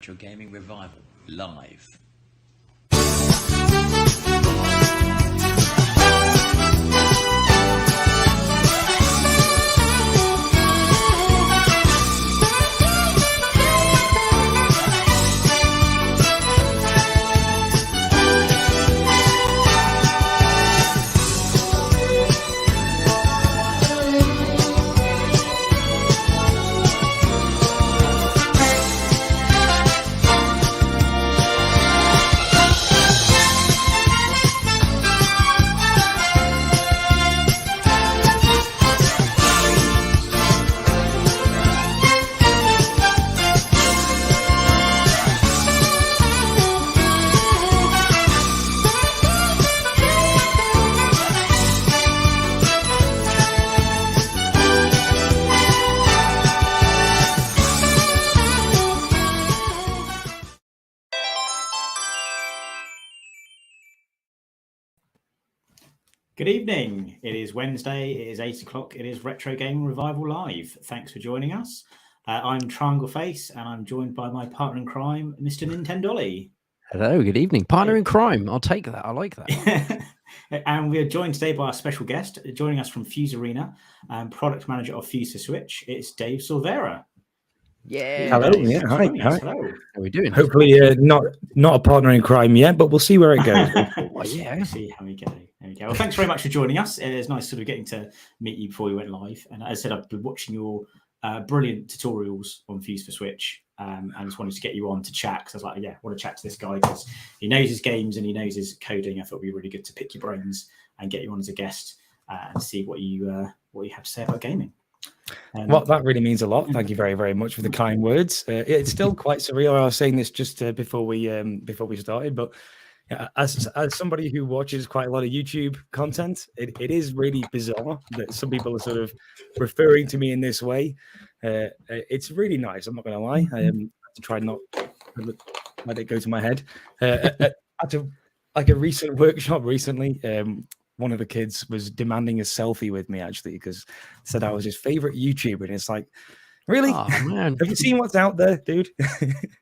Retro Gaming Revival live. Good evening. It is Wednesday. It is 8 o'clock. It is Retro Gaming Revival Live. Thanks for joining us. I'm Triangle Face, and I'm joined by my partner in crime, Mr. Nintendolly. Hello, good evening. Partner in crime. I'll take that. I like that. And we are joined today by our special guest, joining us from FUZEArena, product manager of Fuze4Switch. It's Dave Silvera. Yeah. Hello. Dave, Yeah. Hi. Hi. Hello. How are we doing? Hopefully, not a partner in crime yet, but we'll see where it goes. Oh, yeah. We'll see how we go. There we go. Well, thanks very much for joining us. It's nice sort of getting to meet you before we went live. And as I said, I've been watching your brilliant tutorials on Fuze4Switch, and I just wanted to get you on to chat because I was like, yeah, I want to chat to this guy because he knows his games and he knows his coding. I thought it'd be really good to pick your brains and get you on as a guest and see what you have to say about gaming. Well, that really means a lot. Thank you very, very much for the kind words. It's still quite surreal. I was saying this just before we started, but as somebody who watches quite a lot of YouTube content, it is really bizarre that some people are sort of referring to me in this way. It's really nice. I'm not going to lie. I have to try not to let it go to my head. At a recent workshop recently, one of the kids was demanding a selfie with me, actually, because said I was his favorite YouTuber. And it's like, really? Oh, man. Have you seen what's out there, dude?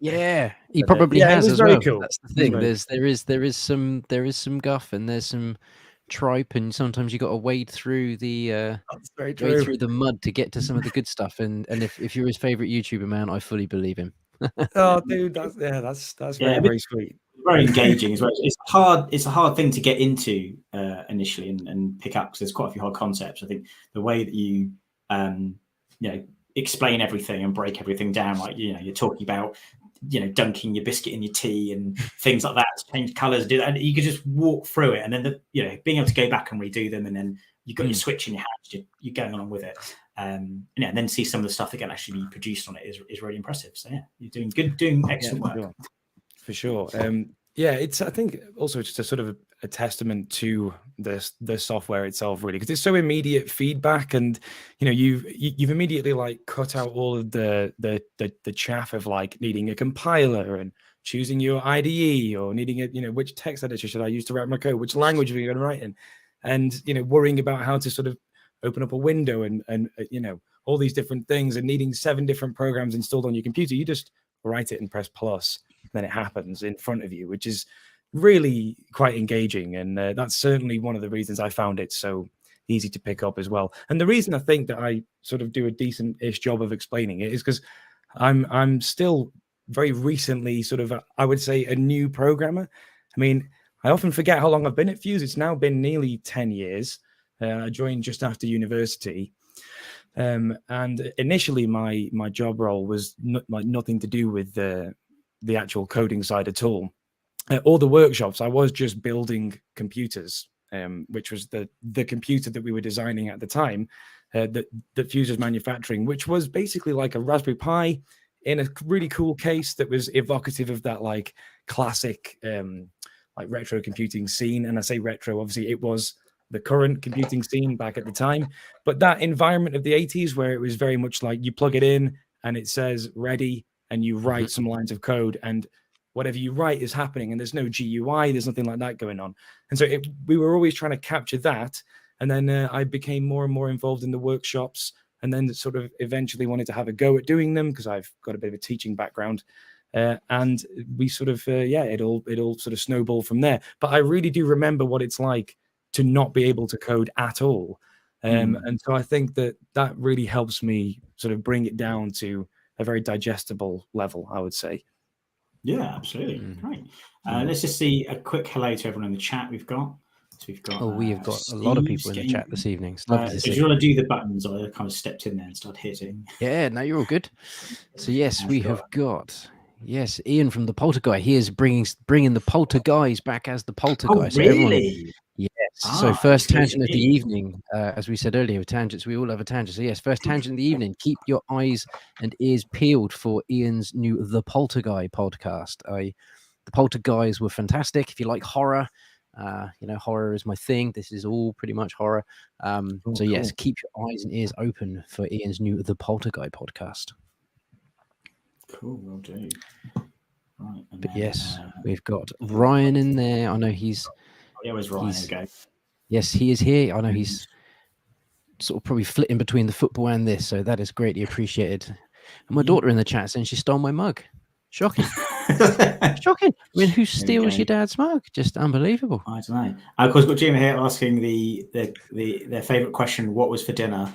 Yeah, he probably has as very well. cool. That's the thing. There is some guff and there's some tripe, and sometimes you got to wade through the mud to get to some of the good stuff. And if you're his favorite YouTuber, man, I fully believe him. Oh, dude, that's very, very sweet. Very engaging as well. It's a hard thing to get into initially and pick up because there's quite a few hard concepts. I think the way that you explain everything and break everything down, like you're talking about dunking your biscuit in your tea and things like that, change colors, do that, and you could just walk through it, and then being able to go back and redo them, and then you've got your Switch in your hand, you're going along with it, and then see some of the stuff that can actually be produced on it is really impressive. So yeah, you're doing excellent work. For sure. It's I think also just a sort of a testament to the software itself, really, because it's so immediate feedback, and you've immediately like cut out all of the chaff of like needing a compiler and choosing your IDE or needing it, which text editor should I use to write my code, which language are you going to write in, and worrying about how to sort of open up a window and all these different things, and needing 7 different programs installed on your computer. You just write it and press plus, then it happens in front of you, which is really quite engaging. And that's certainly one of the reasons I found it so easy to pick up as well. And the reason I think that I sort of do a decent-ish job of explaining it is because I'm still very recently sort of, I would say, a new programmer. I mean, I often forget how long I've been at Fuze. It's now been nearly 10 years. I joined just after university. And initially my job role was nothing to do with the actual coding side at all. All the workshops, I was just building computers, which was the computer that we were designing at the time, that Fuze was manufacturing, which was basically like a Raspberry Pi in a really cool case that was evocative of that like classic like retro computing scene. And I say retro, obviously it was the current computing scene back at the time, but that environment of the 80s where it was very much like you plug it in and it says ready and you write some lines of code and whatever you write is happening, and there's no GUI, there's nothing like that going on. And so we were always trying to capture that. And then I became more and more involved in the workshops, and then sort of eventually wanted to have a go at doing them because I've got a bit of a teaching background. and we sort of it all sort of snowballed from there. But I really do remember what it's like to not be able to code at all, and so I think that really helps me sort of bring it down to a very digestible level, I would say. Yeah, absolutely. Great. Let's just see a quick hello to everyone in the chat we've got. So we've got we have got a lot of people in the chat this evening. It's lovely to see. If you want to do the buttons, I kind of stepped in there and started hitting. Yeah, no, you're all good. So yes, we have got Ian from the Poltergeist. He is bringing the Poltergeist back as the Poltergeist. Oh, really? Yes. So first tangent of the evening, as we said earlier, with tangents, we all have a tangent. So yes, first tangent of the evening. Keep your eyes and ears peeled for Ian's new The Poltergeist podcast. The Poltergeist were fantastic. If you like horror, horror is my thing. This is all pretty much horror. So yes, keep your eyes and ears open for Ian's new The Poltergeist podcast. Cool, will do. Right, but yes, we've got Ryan in there. I know he's. Yeah, where's Ryan? Okay. Yes, he is here. I know he's sort of probably flitting between the football and this, so that is greatly appreciated. And my daughter in the chat saying she stole my mug. Shocking. Shocking. I mean, who steals your dad's mug? Just unbelievable. I don't know. Of course, got Gina here asking their favourite question: what was for dinner?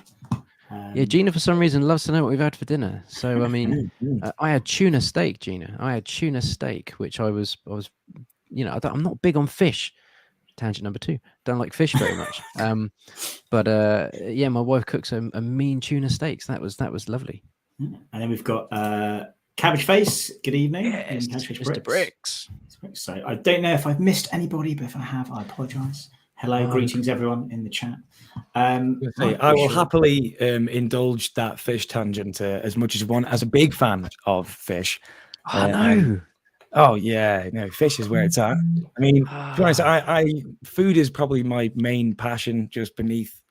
Yeah, Gina for some reason loves to know what we've had for dinner. So I mean, I had tuna steak, Gina. I had tuna steak, which I was, I'm not big on fish. Tangent number 2. Don't like fish very much. But my wife cooks a mean tuna steaks. That was lovely. And then we've got Cabbage Face. Good evening, yes, Mr. Bricks. So I don't know if I've missed anybody, but if I have, I apologise. Hello, greetings everyone in the chat. I will happily indulge that fish tangent as much as one. As a big fan of fish. Oh yeah, no, fish is where it's at. I mean, to be honest, food is probably my main passion, just beneath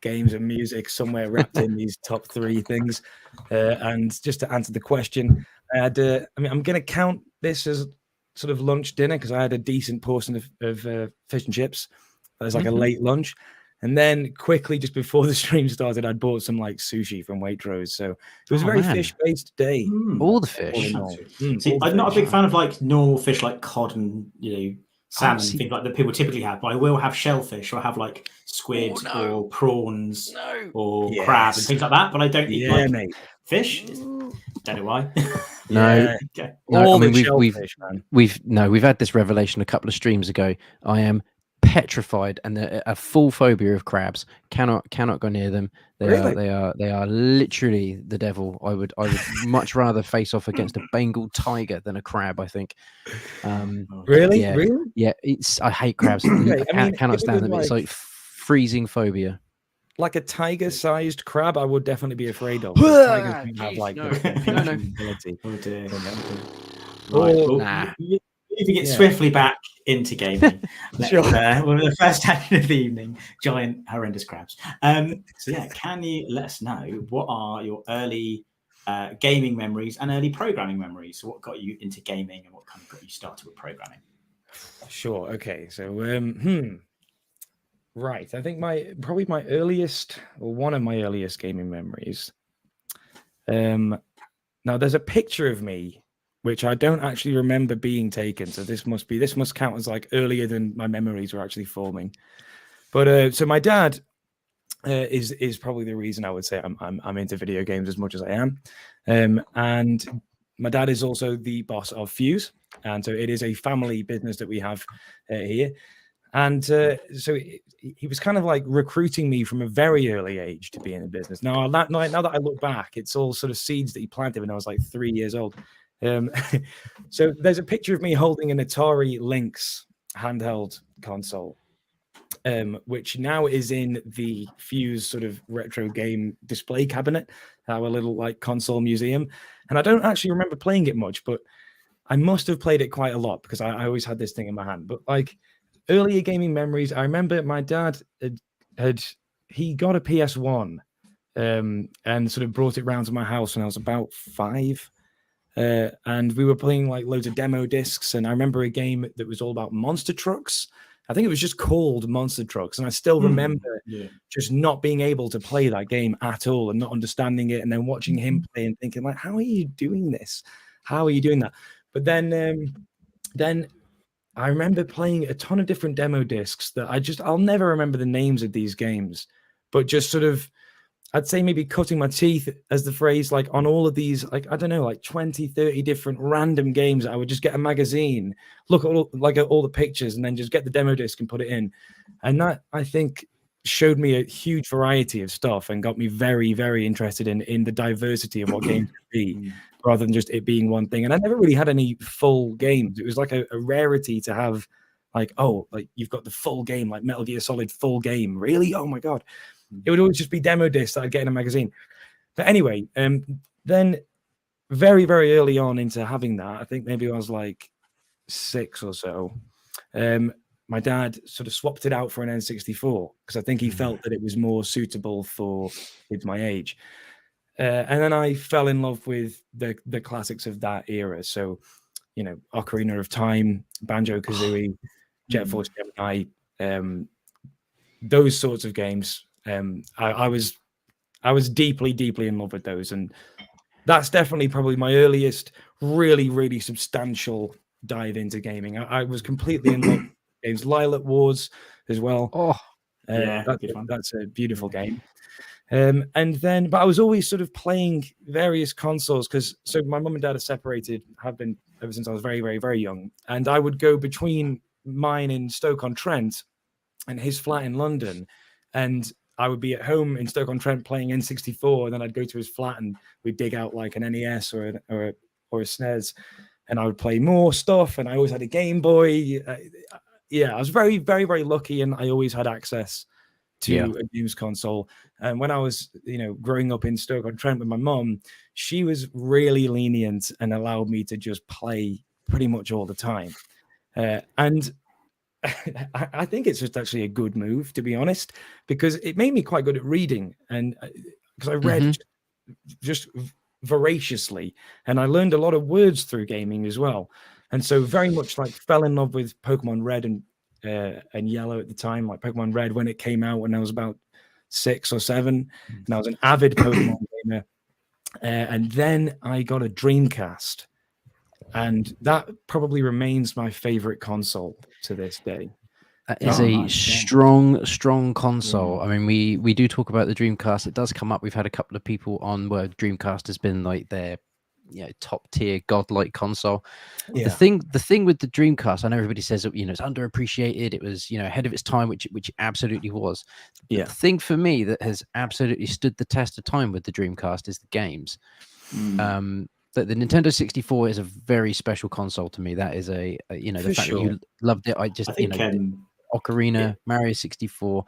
games and music, somewhere wrapped in these top 3 things. And just to answer the question, I'm going to count this as sort of lunch dinner because I had a decent portion of fish and chips. That was like a late lunch. And then quickly, just before the stream started, I'd bought some like sushi from Waitrose. So it was a very fish-based day. All the fish. See, I'm not a big fan of like normal fish like cod and salmon, things like that people typically have. But I will have shellfish or have like squid or prawns or crab and things like that. But I don't eat fish. Don't know why. No, all I mean, we've had this revelation a couple of streams ago. I am petrified and a full phobia of crabs. Cannot go near them. They are literally the devil. I would much rather face off against a Bengal tiger than a crab, I think. Really? Yeah, I hate crabs. I cannot stand them. It's like freezing phobia. Like a tiger-sized crab, I would definitely be afraid of. Tigers don't have like Moving it swiftly back into gaming. Well, the first tangent of the evening, giant horrendous crabs. So yeah, can you let us know what are your early gaming memories and early programming memories? So what got you into gaming and what kind of got you started with programming? Sure. Okay. So right. I think probably my earliest or one of my earliest gaming memories. Now there's a picture of me which I don't actually remember being taken. So this must count as like earlier than my memories were actually forming. But so my dad is probably the reason I would say I'm into video games as much as I am. And my dad is also the boss of Fuze, and so it is a family business that we have here. And so he was kind of like recruiting me from a very early age to be in the business. Now that I look back, it's all sort of seeds that he planted when I was like 3 years old. So there's a picture of me holding an Atari Lynx handheld console, which now is in the Fuze sort of retro game display cabinet, our little like console museum. And I don't actually remember playing it much, but I must have played it quite a lot because I always had this thing in my hand. But like earlier gaming memories, I remember my dad he got a PS1 and sort of brought it round to my house when I was about 5. And we were playing like loads of demo discs, and I remember a game that was all about monster trucks. I think it was just called Monster Trucks, and I still remember just not being able to play that game at all and not understanding it, and then watching him play and thinking like, how are you doing this? how are you doing that? But then I remember playing a ton of different demo discs that I'll never remember the names of these games, but just sort of, I'd say maybe cutting my teeth as the phrase, like on all of these, like, I don't know, like 20, 30 different random games. I would just get a magazine, look at all the pictures, and then just get the demo disc and put it in. And that, I think, showed me a huge variety of stuff and got me very, very interested in the diversity of what games could be, rather than just it being one thing. And I never really had any full games. It was like a rarity to have, like, oh, like you've got the full game, like Metal Gear Solid full game. Really? Oh my God. It would always just be demo discs that I'd get in a magazine. But anyway, then very, very early on into having that, I think maybe I was like 6 or so, my dad sort of swapped it out for an N64 because I think he felt that it was more suitable for kids my age. And then I fell in love with the classics of that era. So, you know, Ocarina of Time, Banjo-Kazooie, Jet Force Gemini, those sorts of games. I was deeply, deeply in love with those, and that's definitely probably my earliest really, really substantial dive into gaming. I was completely in love with games. Lilac Wars as well. Oh, yeah, that's a beautiful game. And then, but I was always sort of playing various consoles so my mum and dad are separated, have been ever since I was very, very, very young, and I would go between mine in Stoke-on-Trent and his flat in London, and I would be at home in Stoke-on-Trent playing N64, and then I'd go to his flat and we'd dig out like an NES or a SNES, and I would play more stuff. And I always had a Game Boy. I was very, very, very lucky, and I always had access to a games console. And when I was, growing up in Stoke-on-Trent with my mum, she was really lenient and allowed me to just play pretty much all the time. And I think it's just actually a good move, to be honest, because it made me quite good at reading, and because I read just voraciously, and I learned a lot of words through gaming as well. And so very much like fell in love with Pokemon Red and Yellow at the time, like Pokemon Red when it came out when I was about 6 or 7, and I was an avid Pokemon gamer. And then I got a Dreamcast. And that probably remains my favorite console to this day. That is a strong console. I mean, we do talk about the Dreamcast. It does come up. We've had a couple of people on where Dreamcast has been like their top tier godlike console. The thing with the Dreamcast, I know everybody says that it's underappreciated. It was ahead of its time, which it absolutely was. The thing for me that has absolutely stood the test of time with the Dreamcast is the games. But the Nintendo 64 is a very special console to me. That is the fact that you loved it. I think, Ocarina, Mario 64.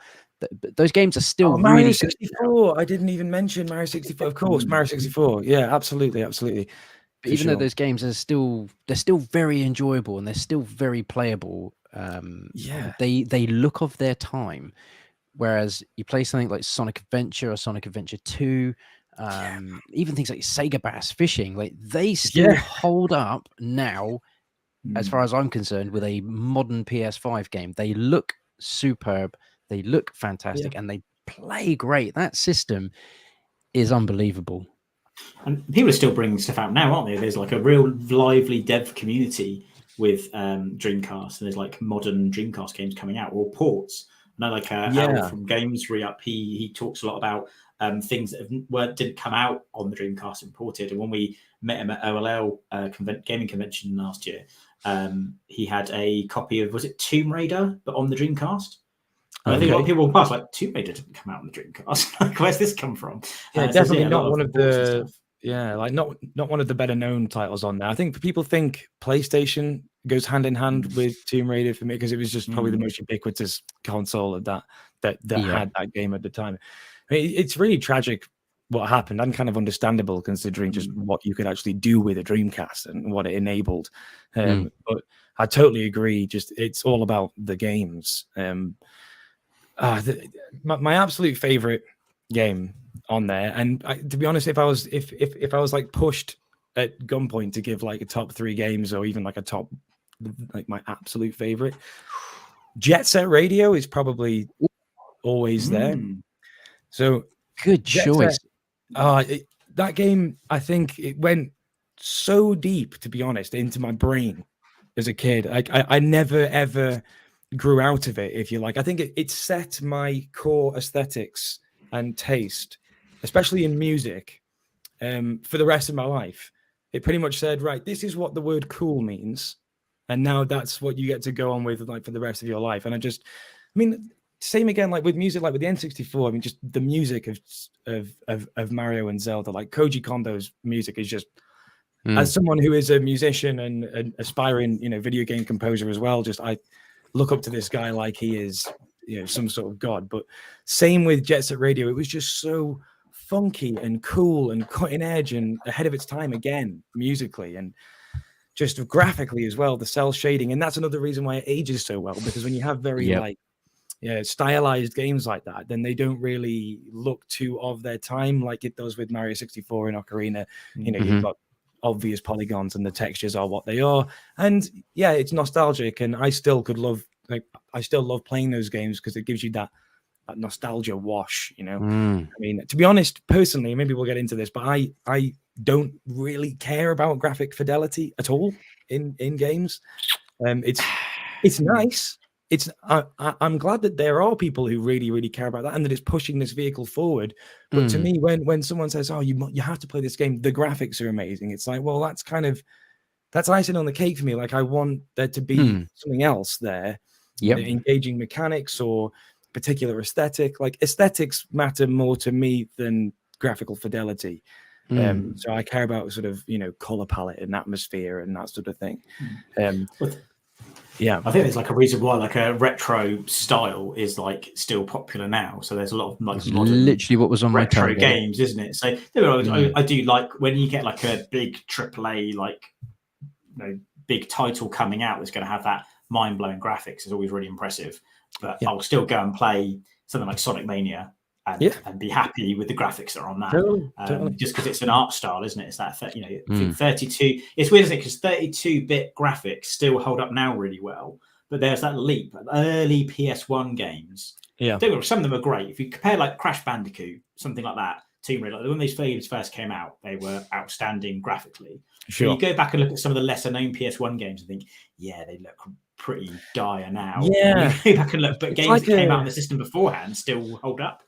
Those games are still Mario really 64. Good. I didn't even mention Mario 64. Of course, Mario 64. Yeah, absolutely. But even though those games are still very enjoyable and they're still very playable. They look of their time. Whereas you play something like Sonic Adventure or Sonic Adventure 2. Even things like Sega Bass Fishing, like they still hold up now, as far as I'm concerned, with a modern PS5 game. They look superb, they look fantastic, and they play great. That system is unbelievable. And people are still bringing stuff out now, aren't they? There's like a real lively dev community with Dreamcast, and there's like modern Dreamcast games coming out or ports. I know, like Al from Games Re-Up, he talks a lot about things that didn't come out on the Dreamcast and ported. And when we met him at OLL gaming convention last year, he had a copy of, was it Tomb Raider, but on the Dreamcast? And I think a lot of people will pass like, Tomb Raider didn't come out on the Dreamcast. Like, where's this come from? Definitely not one of the not one of the better known titles on there. I think people think PlayStation goes hand in hand with Tomb Raider for me, because it was just probably the most ubiquitous console of that had that game at the time. I mean, it's really tragic what happened, and kind of understandable considering just what you could actually do with a Dreamcast and what it enabled. But I totally agree. Just it's all about the games. My absolute favorite game on there, and to be honest, if I was like pushed at gunpoint to give like a top 3 games, or even like a top, like my absolute favorite, Jet Set Radio is probably always there. So good choice. That game, I think it went so deep, to be honest, into my brain as a kid. I never ever grew out of it, if you like. I think it set my core aesthetics and taste, especially in music, for the rest of my life. It pretty much said, right, this is what the word cool means, and now that's what you get to go on with, like, for the rest of your life. And I mean, same again, like with music, like with the N64. I mean, just the music of Mario and Zelda, like Koji Kondo's music is just, as someone who is a musician and an aspiring, video game composer as well, just I look up to this guy like he is, some sort of god. But same with Jet Set Radio. It was just so funky and cool and cutting edge and ahead of its time again, musically and just graphically as well, the cell shading. And that's another reason why it ages so well, because when you have very stylized games like that, then they don't really look too of their time like it does with Mario 64 and Ocarina. You've got obvious polygons and the textures are what they are, and it's nostalgic, and I still love playing those games because it gives you that nostalgia wash. I mean, to be honest, personally, maybe we'll get into this, but I don't really care about graphic fidelity at all in games. It's nice. I'm glad that there are people who really, really care about that, and that it's pushing this vehicle forward. But to me, when someone says, "Oh, you have to play this game," the graphics are amazing. It's like, well, that's icing on the cake for me. Like, I want there to be something else there, engaging mechanics or particular aesthetic. Like, aesthetics matter more to me than graphical fidelity. So I care about sort of color palette and atmosphere and that sort of thing. I think there's like a reason why like a retro style is like still popular now. So there's a lot of like modern, literally what was on retro my games, isn't it? So I do like when you get like a big AAA like big title coming out that's going to have that mind-blowing graphics is always really impressive. But I'll still go and play something like Sonic Mania and be happy with the graphics that are on that. Totally. Just because it's an art style, isn't it? It's that 32. It's weird, isn't it? Because 32-bit graphics still hold up now really well, but there's that leap. Early PS1 games, some of them are great. If you compare like Crash Bandicoot, something like that, Tomb Raider, like when these games first came out, they were outstanding graphically. Sure. So you go back and look at some of the lesser-known PS1 games and think, they look pretty dire now. Yeah. You go back and look, but games that came out on the system beforehand still hold up.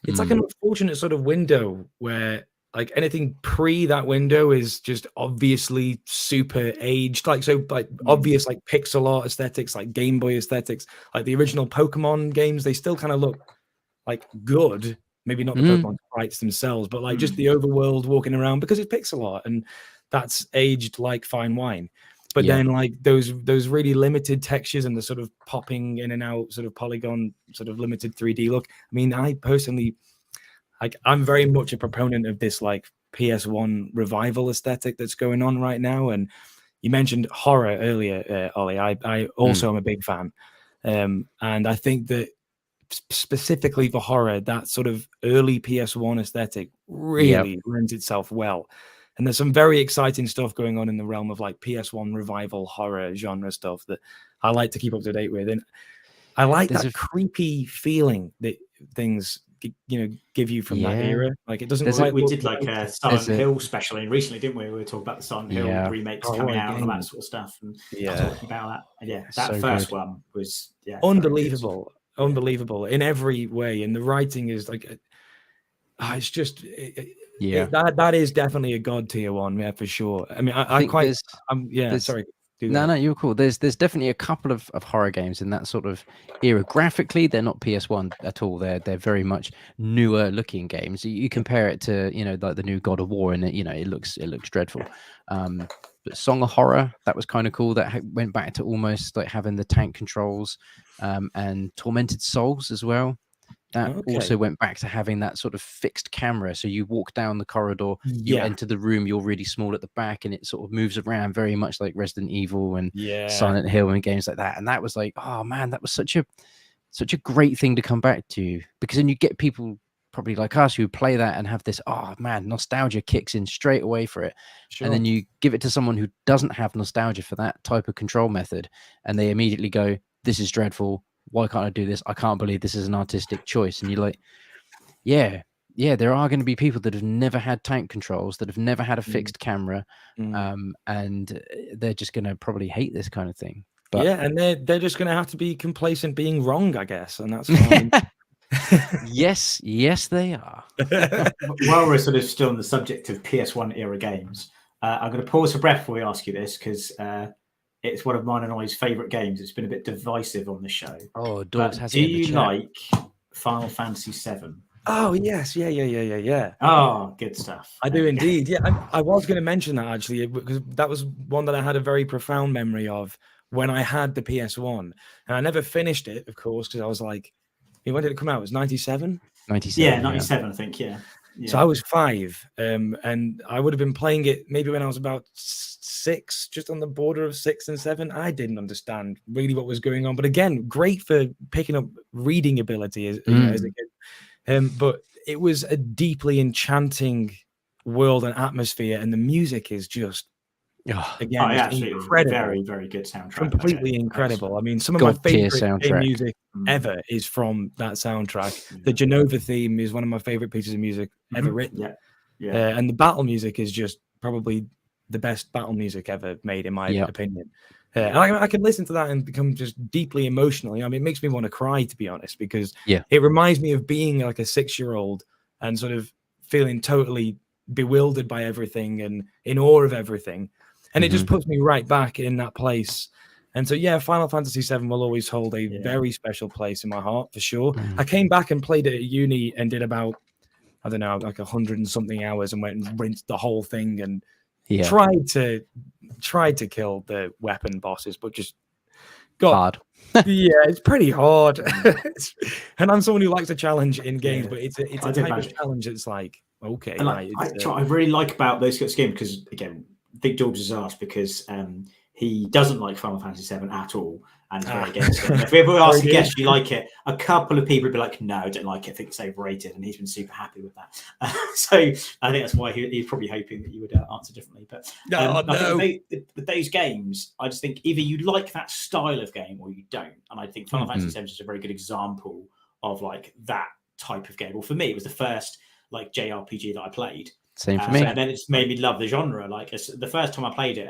It's like an unfortunate sort of window where like anything pre that window is just obviously super aged, obvious like pixel art aesthetics, like Game Boy aesthetics, like the original Pokemon games. They still kind of look like good, maybe not the Pokemon sprites themselves, but like just the overworld walking around, because it's pixel art and that's aged like fine wine. But then like those really limited textures and the sort of popping in and out sort of polygon, sort of limited 3D look. I mean, I personally, I'm very much a proponent of this like PS1 revival aesthetic that's going on right now. And you mentioned horror earlier, Ollie. I also am a big fan. And I think that specifically for horror, that sort of early PS1 aesthetic really lends itself well. And there's some very exciting stuff going on in the realm of like PS1 revival horror genre stuff that I like to keep up to date with. And I like that creepy feeling that things, give you from that era. Like it doesn't. We did like a Silent Hill special recently, didn't we? We were talking about the Silent Hill remakes coming out and all that sort of stuff. And talking about that. And that so first one was unbelievable. Unbelievable in every way. And the writing is like, it's just. That is definitely a god tier one, for sure. I mean, sorry. No, you're cool. There's definitely a couple of horror games in that sort of era. Graphically, they're not PS1 at all. They're very much newer looking games. You compare it to like the new God of War, and it looks dreadful. But Song of Horror, that was kind of cool. That went back to almost like having the tank controls, and Tormented Souls as well. That also went back to having that sort of fixed camera. So you walk down the corridor, you enter the room, you're really small at the back, and it sort of moves around very much like Resident Evil and Silent Hill and games like that. And that was like, oh man, that was such a great thing to come back to, because then you get people probably like us who play that and have this, oh man, nostalgia kicks in straight away for it. Sure. And then you give it to someone who doesn't have nostalgia for that type of control method, and they immediately go, this is dreadful. Why can't I do this? I can't believe this is an artistic choice. And you're like, yeah, there are going to be people that have never had tank controls, that have never had a fixed camera, and they're just going to probably hate this kind of thing. But yeah, and they're just going to have to be complacent being wrong, I guess, and that's fine. yes, they are. While we're sort of still on the subject of PS1 era games, I'm going to pause for breath before we ask you this, because it's one of mine and I's favourite games. It's been a bit divisive on the show. Oh, Dogs has do it in the you chat. like Final Fantasy VII? Oh yes, yeah. Oh, good stuff. I do indeed. Yeah, I was going to mention that actually, because that was one that I had a very profound memory of when I had the PS1, and I never finished it, of course, because I was like, when did it come out? It was 97? 97. Yeah, 97, I think. Yeah. So I was 5, and I would have been playing it maybe when I was about 6, just on the border of 6 and 7. I didn't understand really what was going on, but again, great for picking up reading ability as a kid. But it was a deeply enchanting world and atmosphere, and the music is just incredible. Very, very good soundtrack. Completely incredible. I mean, some of my favorite game music ever is from that soundtrack. The Genova theme is one of my favorite pieces of music ever written. And the battle music is just probably the best battle music ever made, in my opinion. And I can listen to that and become just deeply emotional. I mean, it makes me want to cry, to be honest, because it reminds me of being like a 6-year-old and sort of feeling totally bewildered by everything and in awe of everything. And it just puts me right back in that place. And so, yeah, Final Fantasy VII will always hold a very special place in my heart, for sure. I came back and played it at uni and did about, I don't know, like 100 and something hours, and went and rinsed the whole thing and tried to kill the weapon bosses, but just got hard. It's pretty hard. And I'm someone who likes a challenge in games, but it's a type of challenge that's like, okay. And what I really like about those sorts of games, because again, Big Dogs has asked, because he doesn't like Final Fantasy VII at all, and is very against it. If we ever ask a guest, do you like it? A couple of people would be like, no, I don't like it. I think it's overrated, and he's been super happy with that. So I think that's why he's probably hoping that you would answer differently. But with those games, I just think either you like that style of game or you don't. And I think Final Fantasy VII is a very good example of like that type of game. Well, for me, it was the first like JRPG that I played. Same for me. And then it's made me love the genre. Like the first time I played it,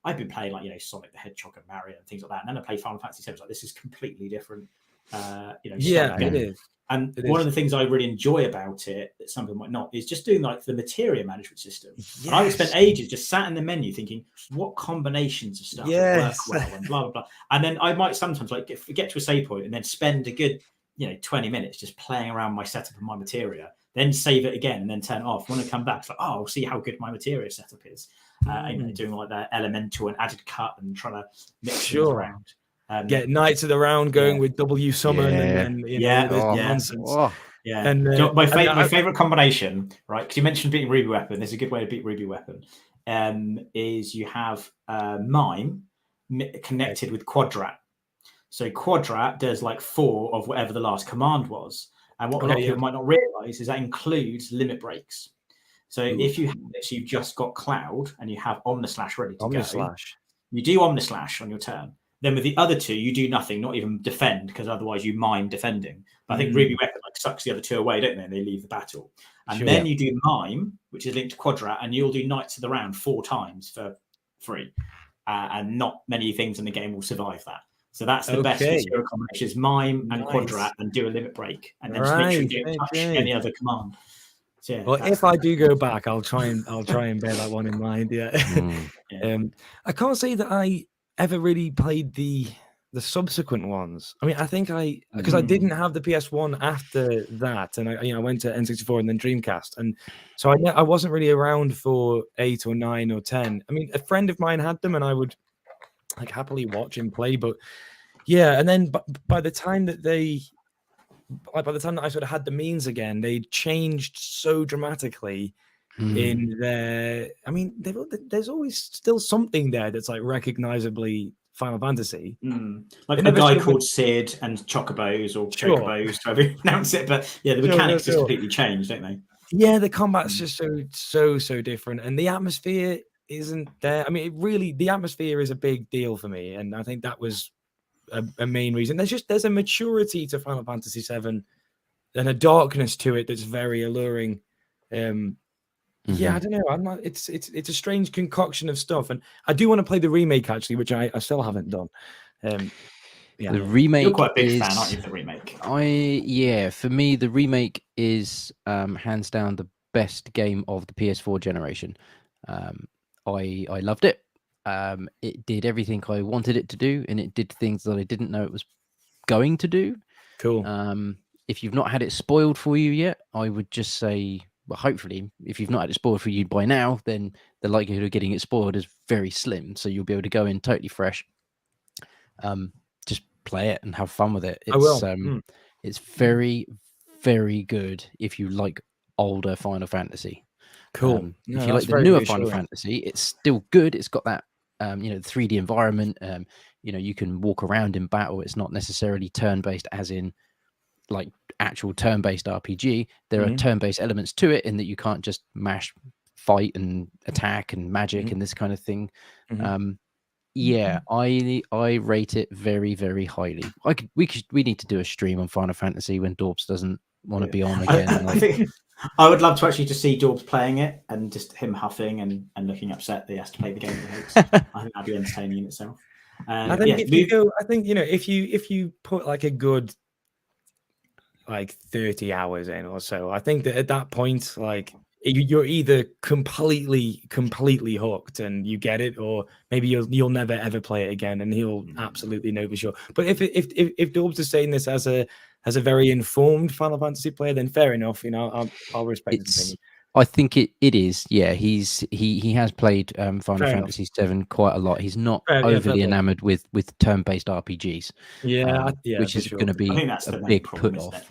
I've been playing like, Sonic the Hedgehog and Mario and things like that. And then I played Final Fantasy VII. Like, this is completely different. It is. And one of the things I really enjoy about it, that some people might not, is just doing like the materia management system. Yes. And I would spend ages just sat in the menu thinking, what combinations of stuff work well and blah, blah, blah. And then I might sometimes like get to a save point and then spend a good, 20 minutes just playing around my setup and my materia, then save it again and then turn it off. When I come back, it's like, I'll see how good my materia setup is. Doing like that elemental and added cut and trying to mix things around. Get Knights of the Round going with W summon and nonsense. And my favorite combination, right? Because you mentioned beating Ruby Weapon. There's a good way to beat Ruby Weapon. Is you have Mime connected with Quadrat. So Quadrat does like 4 of whatever the last command was. And what a lot of people might not realize is that includes limit breaks. So if you have this, you've just got Cloud and you have Omnislash ready to go. You do Omnislash on your turn. Then with the other 2, you do nothing, not even defend, because otherwise you mime defending. But I think Ruby Weapon sucks the other 2 away, don't they? And they leave the battle. And then you do Mime, which is linked to Quadrat, and you'll do Knights of the Round 4 times for free. And not many things in the game will survive that. So that's the best material combination is Mime and Quadrat, and do a limit break. And then just make sure you don't touch any other command. So, well, if I do go back, I'll try and bear that one in mind. I can't say that I ever really played the subsequent ones. I mean, I think because I didn't have the PS1 after that, and I went to N64 and then Dreamcast, and so I wasn't really around for 8 or 9 or 10. I mean, a friend of mine had them, and I would like happily watch him play. But and then by the time that I sort of had the means again, they changed so dramatically in their. I mean, there's always still something there that's like recognizably Final Fantasy. Like a guy called Sid and Chocobos or Chocobos, however you pronounce it. But the mechanics just completely changed, don't they? Yeah, the combat's just so different, and the atmosphere isn't there. I mean, the atmosphere is a big deal for me, and I think that was a main reason. There's a maturity to Final Fantasy VII and a darkness to it that's very alluring. Yeah, I don't know. I'm not. It's a strange concoction of stuff, and I do want to play the remake actually, which I still haven't done. Yeah, the remake. You're quite a big fan, aren't you, of the remake? For me, the remake is hands down the best game of the PS4 generation. I loved it. It did everything I wanted it to do, and it did things that I didn't know it was going to do. Cool. If you've not had it spoiled for you yet, I would just say, well, hopefully, if you've not had it spoiled for you by now, then the likelihood of getting it spoiled is very slim. So you'll be able to go in totally fresh. Just play it and have fun with it. It's very, very good if you like older Final Fantasy. Cool. If you like the newer Final Fantasy, it's still good. It's got that, 3D environment. You can walk around in battle. It's not necessarily turn-based, as in like actual turn-based RPG. There are turn-based elements to it in that you can't just mash, fight, and attack and magic and this kind of thing. Yeah, I rate it very, very highly. We need to do a stream on Final Fantasy when Dorbs doesn't want to be on again. I think I would love to actually just see Dorbs playing it and just him huffing and looking upset that he has to play the game. I think that'd be entertaining in itself. I think if you put like a good 30 hours in or so, I think that at that point, like, you're either completely hooked and you get it, or maybe you'll never ever play it again, and he'll absolutely know for sure. But if Dorbs is saying this as a very informed Final Fantasy player, then fair enough. I'll respect his opinion. I think it is. Yeah, he has played Final Fantasy VII quite a lot. He's not overly enamored with turn-based RPGs. Which is going to be a big put-off.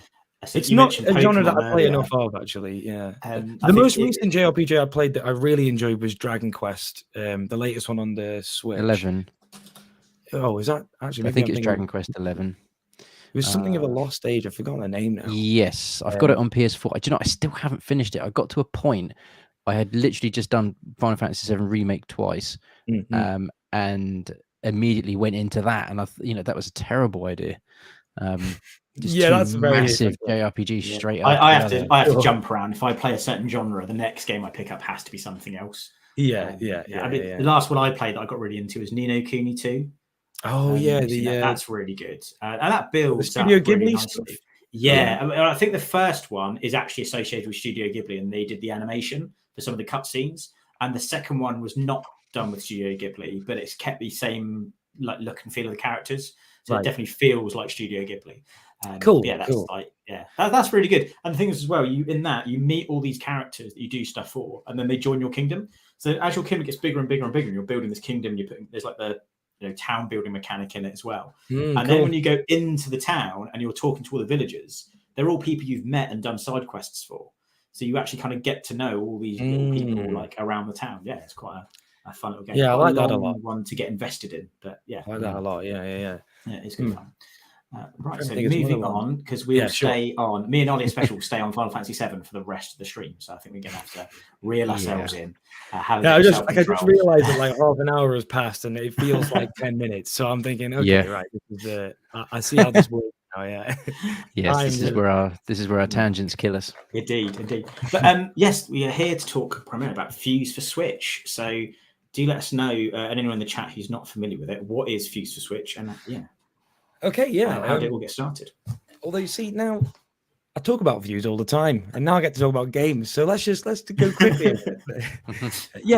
It's not a genre that I play enough of, actually. Yeah, the most recent JRPG I played that I really enjoyed was Dragon Quest, the latest one on the Switch. 11. Oh, is that actually? I think it's Dragon Quest 11. It was something of a lost age. I've forgotten the name now. Yes, I've got it on PS4. Do you know, I still haven't finished it. I got to a point. I had literally just done Final Fantasy VII Remake twice, and immediately went into that, and that was a terrible idea. That's very massive JRPG straight up. I have to jump around. If I play a certain genre, the next game I pick up has to be something else. The last one I played that I got really into was Ni no Kuni 2. Oh that's really good, and that builds Studio Ghibli really stuff. I think the first one is actually associated with Studio Ghibli, and they did the animation for some of the cutscenes. And the second one was not done with Studio Ghibli, but it's kept the same like look and feel of the characters. So it definitely feels like Studio Ghibli. Cool. That's really good. And the thing is as well, you meet all these characters that you do stuff for, and then they join your kingdom. So as your kingdom gets bigger and bigger and bigger, and you're building this kingdom, there's like the town building mechanic in it as well. Then when you go into the town and you're talking to all the villagers, they're all people you've met and done side quests for. So you actually kind of get to know all these little people like around the town. Yeah, it's quite a fun little game. Yeah, I like that a lot. One to get invested in, but I like that a lot. Yeah, it's good fun. Right, so moving on, because we'll stay on. Me and Ollie especially will stay on Final Fantasy VII for the rest of the stream. So I think we're going to have to reel ourselves in. I just realised that like half an hour has passed and it feels like 10 minutes. So I'm thinking, right, this is I see how this works now. Yeah. Yes, this is where our tangents kill us. Indeed. But yes, we are here to talk primarily about Fuze4Switch. So do let us know, and anyone in the chat who's not familiar with it, what is Fuze4Switch? And okay, how did it all get started? Although you see now, I talk about views all the time, and now I get to talk about games. So let's go quickly.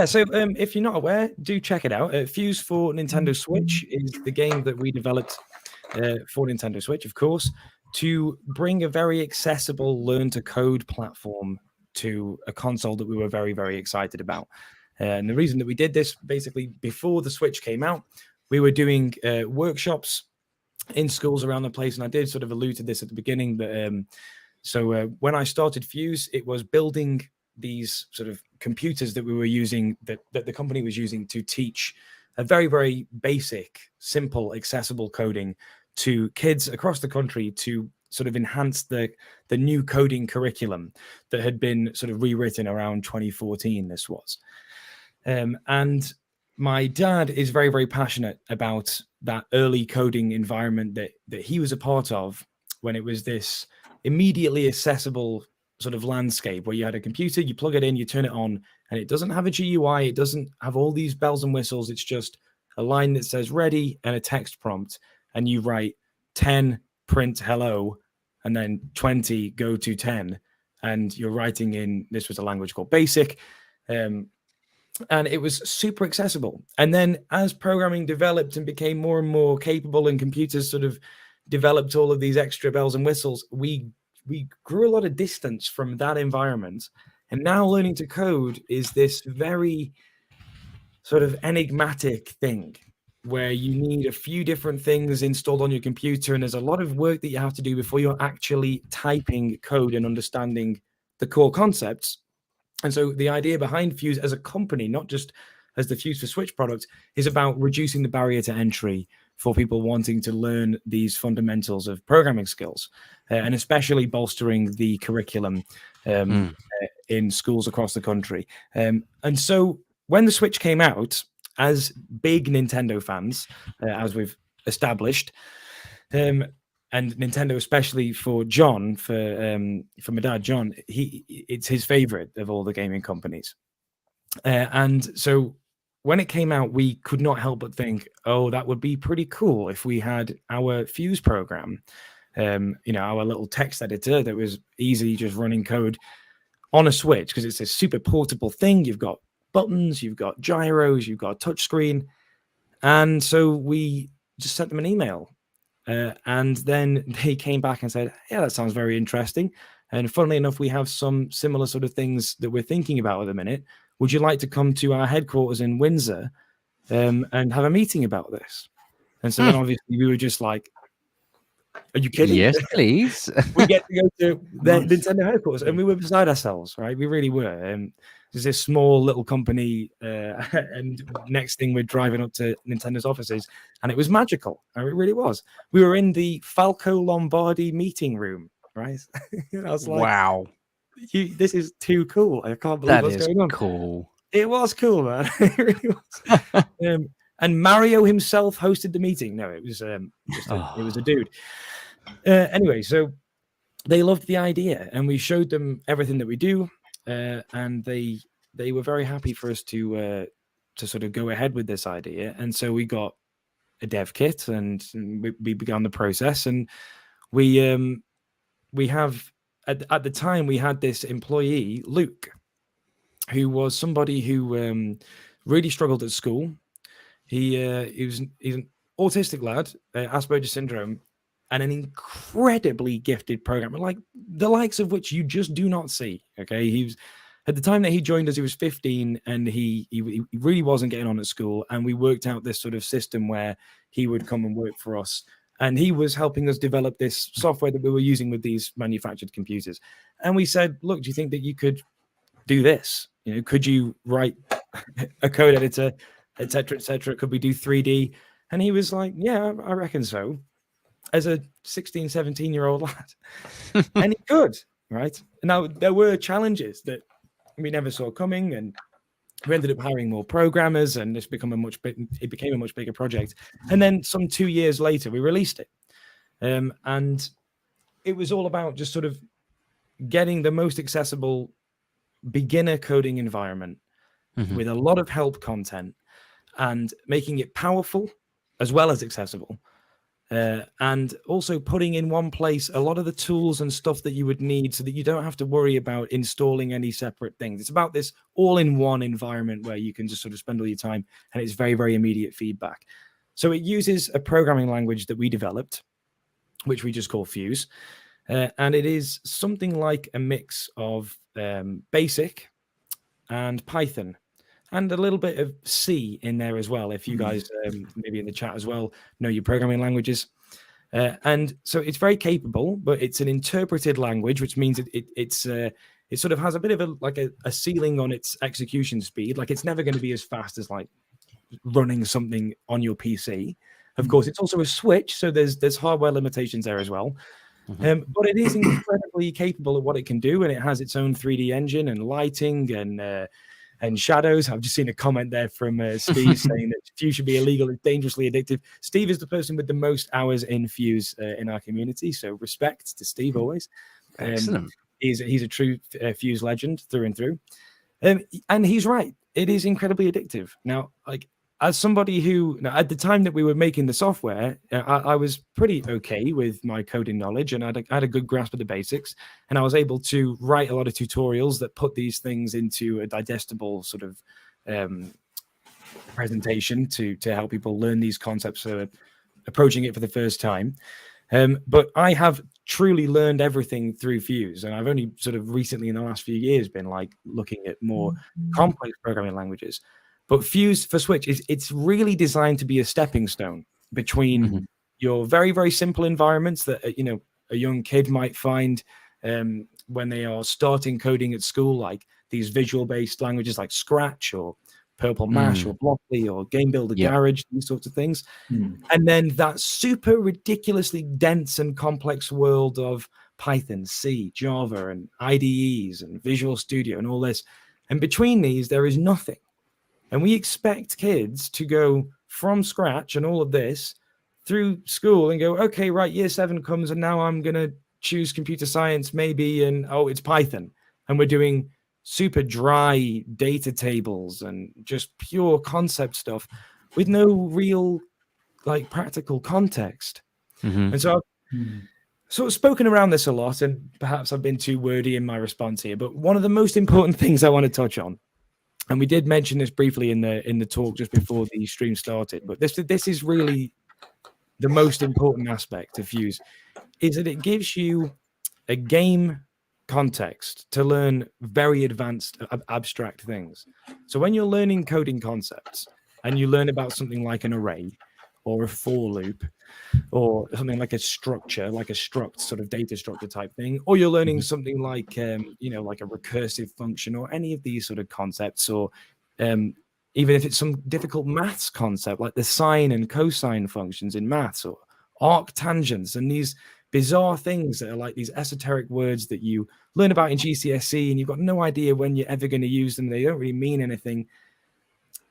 So if you're not aware, do check it out. Fuze for Nintendo Switch is the game that we developed for Nintendo Switch, of course, to bring a very accessible learn-to-code platform to a console that we were very, very excited about. And the reason that we did this, basically, before the Switch came out, we were doing workshops in schools around the place, and I did sort of allude to this at the beginning. That when I started Fuze, it was building these sort of computers that we were using, that the company was using to teach a very, very basic, simple, accessible coding to kids across the country to sort of enhance the new coding curriculum that had been sort of rewritten around 2014. This was, and my dad is very, very passionate about that early coding environment that he was a part of, when it was this immediately accessible sort of landscape where you had a computer, you plug it in, you turn it on, and it doesn't have a GUI, it doesn't have all these bells and whistles. It's just a line that says ready and a text prompt, and you write 10 print hello, and then 20 go to 10, and you're writing in, this was a language called BASIC, and it was super accessible. And then as programming developed and became more and more capable, and computers sort of developed all of these extra bells and whistles, we grew a lot of distance from that environment. And now learning to code is this very sort of enigmatic thing where you need a few different things installed on your computer, and there's a lot of work that you have to do before you're actually typing code and understanding the core concepts. And so the idea behind Fuze as a company, not just as the Fuze4Switch product, is about reducing the barrier to entry for people wanting to learn these fundamentals of programming skills, and especially bolstering the curriculum in schools across the country. And so when the Switch came out, as big Nintendo fans, as we've established, and Nintendo, especially for John, for my dad, John, it's his favorite of all the gaming companies. And so when it came out, we could not help but think, oh, that would be pretty cool if we had our Fuze program, our little text editor that was easy, just running code on a Switch, because it's a super portable thing. You've got buttons, you've got gyros, you've got a touch screen. And so we just sent them an email. And then they came back and said, yeah, that sounds very interesting. And funnily enough, we have some similar sort of things that we're thinking about at the minute. Would you like to come to our headquarters in Windsor and have a meeting about this? And so then obviously we were just like, are you kidding? Yes, please. We get to go to the Nintendo headquarters, and we were beside ourselves, right? We really were. There's this small little company, and next thing we're driving up to Nintendo's offices, and it was magical. It really was. We were in the Falco Lombardi meeting room, right? I was like, wow, this is too cool. I can't believe what's going on. Cool. It was cool, man. It really was. And Mario himself hosted the meeting. No, it was it was a dude. Anyway, so they loved the idea, and we showed them everything that we do, and they were very happy for us to sort of go ahead with this idea. And so we got a dev kit, and we began the process. And we have at the time we had this employee, Luke, who was somebody who really struggled at school. He's an autistic lad, Asperger's syndrome, and an incredibly gifted programmer, like the likes of which you just do not see. Okay, he was at the time that he joined us, he was 15, and he really wasn't getting on at school. And we worked out this sort of system where he would come and work for us, and he was helping us develop this software that we were using with these manufactured computers. And we said, look, do you think that you could do this? You know, could you write a code editor, etc., etc.? Could we do 3D? And he was like, yeah, I reckon so. As a 16, 17-year-old lad. And he could, right? Now, there were challenges that we never saw coming, and we ended up hiring more programmers, and it became a much bigger project. And then some 2 years later, we released it. And it was all about just sort of getting the most accessible beginner coding environment with a lot of help content, and making it powerful as well as accessible. And also putting in one place a lot of the tools and stuff that you would need, so that you don't have to worry about installing any separate things. It's about this all-in-one environment where you can just sort of spend all your time, and it's very, very immediate feedback. So it uses a programming language that we developed, which we just call Fuze. And it is something like a mix of BASIC and Python, and a little bit of C in there as well, if you guys maybe in the chat as well know your programming languages. And so it's very capable, but it's an interpreted language, which means it sort of has a bit of a ceiling on its execution speed. Like, it's never going to be as fast as like running something on your PC. Of course, it's also a Switch, so there's hardware limitations there as well. But it is incredibly capable of what it can do, and it has its own 3D engine and lighting and and shadows. I've just seen a comment there from Steve saying that Fuse should be illegal. It's dangerously addictive. Steve is the person with the most hours in Fuse in our community, so respect to Steve always. Excellent. He's a true Fuse legend through and through. And he's right. It is incredibly addictive. Now, like, as somebody who, at the time that we were making the software, I was pretty okay with my coding knowledge, and I had a good grasp of the basics, and I was able to write a lot of tutorials that put these things into a digestible sort of presentation to help people learn these concepts approaching it for the first time. But I have truly learned everything through Fuse, and I've only sort of recently in the last few years been like looking at more complex programming languages. But Fuze4Switch it's really designed to be a stepping stone between your very, very simple environments that a young kid might find when they are starting coding at school, like these visual-based languages like Scratch or Purple Mash or Blockly or Game Builder Garage, these sorts of things. And then that super ridiculously dense and complex world of Python, C, Java, and IDEs and Visual Studio and all this. And between these, there is nothing. And we expect kids to go from scratch and all of this through school and go, okay, right, year 7 comes and now I'm going to choose computer science maybe, and it's Python. And we're doing super dry data tables and just pure concept stuff with no real like practical context. And so I've sort of spoken around this a lot, and perhaps I've been too wordy in my response here, but one of the most important things I want to touch on, and we did mention this briefly in the talk just before the stream started, but this is really the most important aspect of Fuse, is that it gives you a game context to learn very advanced abstract things. So when you're learning coding concepts and you learn about something like an array or a for loop or something like a structure, like a struct sort of data structure type thing, or you're learning something like like a recursive function or any of these sort of concepts, or even if it's some difficult maths concept like the sine and cosine functions in maths, or arctangents and these bizarre things that are like these esoteric words that you learn about in GCSE and you've got no idea when you're ever going to use them. They don't really mean anything.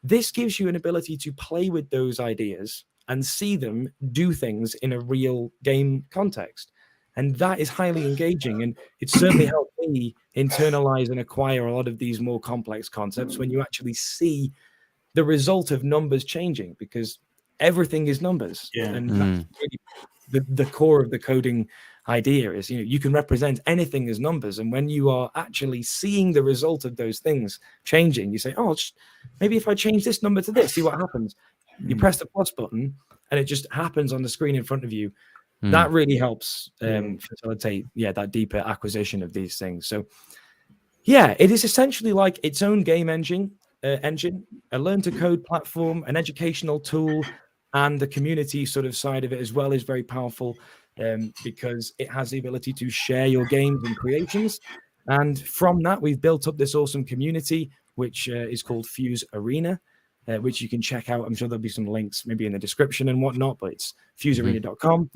This gives you an ability to play with those ideas and see them do things in a real game context. And that is highly engaging. And it certainly helped me internalize and acquire a lot of these more complex concepts when you actually see the result of numbers changing, because everything is numbers. And that's really the core of the coding idea is, you can represent anything as numbers. And when you are actually seeing the result of those things changing, you say, maybe if I change this number to this, see what happens. You press the plus button and it just happens on the screen in front of you. That really helps facilitate, that deeper acquisition of these things. So, it is essentially like its own game engine, a learn to code platform, an educational tool, and the community sort of side of it as well is very powerful because it has the ability to share your games and creations. And from that, we've built up this awesome community, which is called FUZEArena, which you can check out. I'm sure there'll be some links maybe in the description and whatnot, but it's fuzearena.com.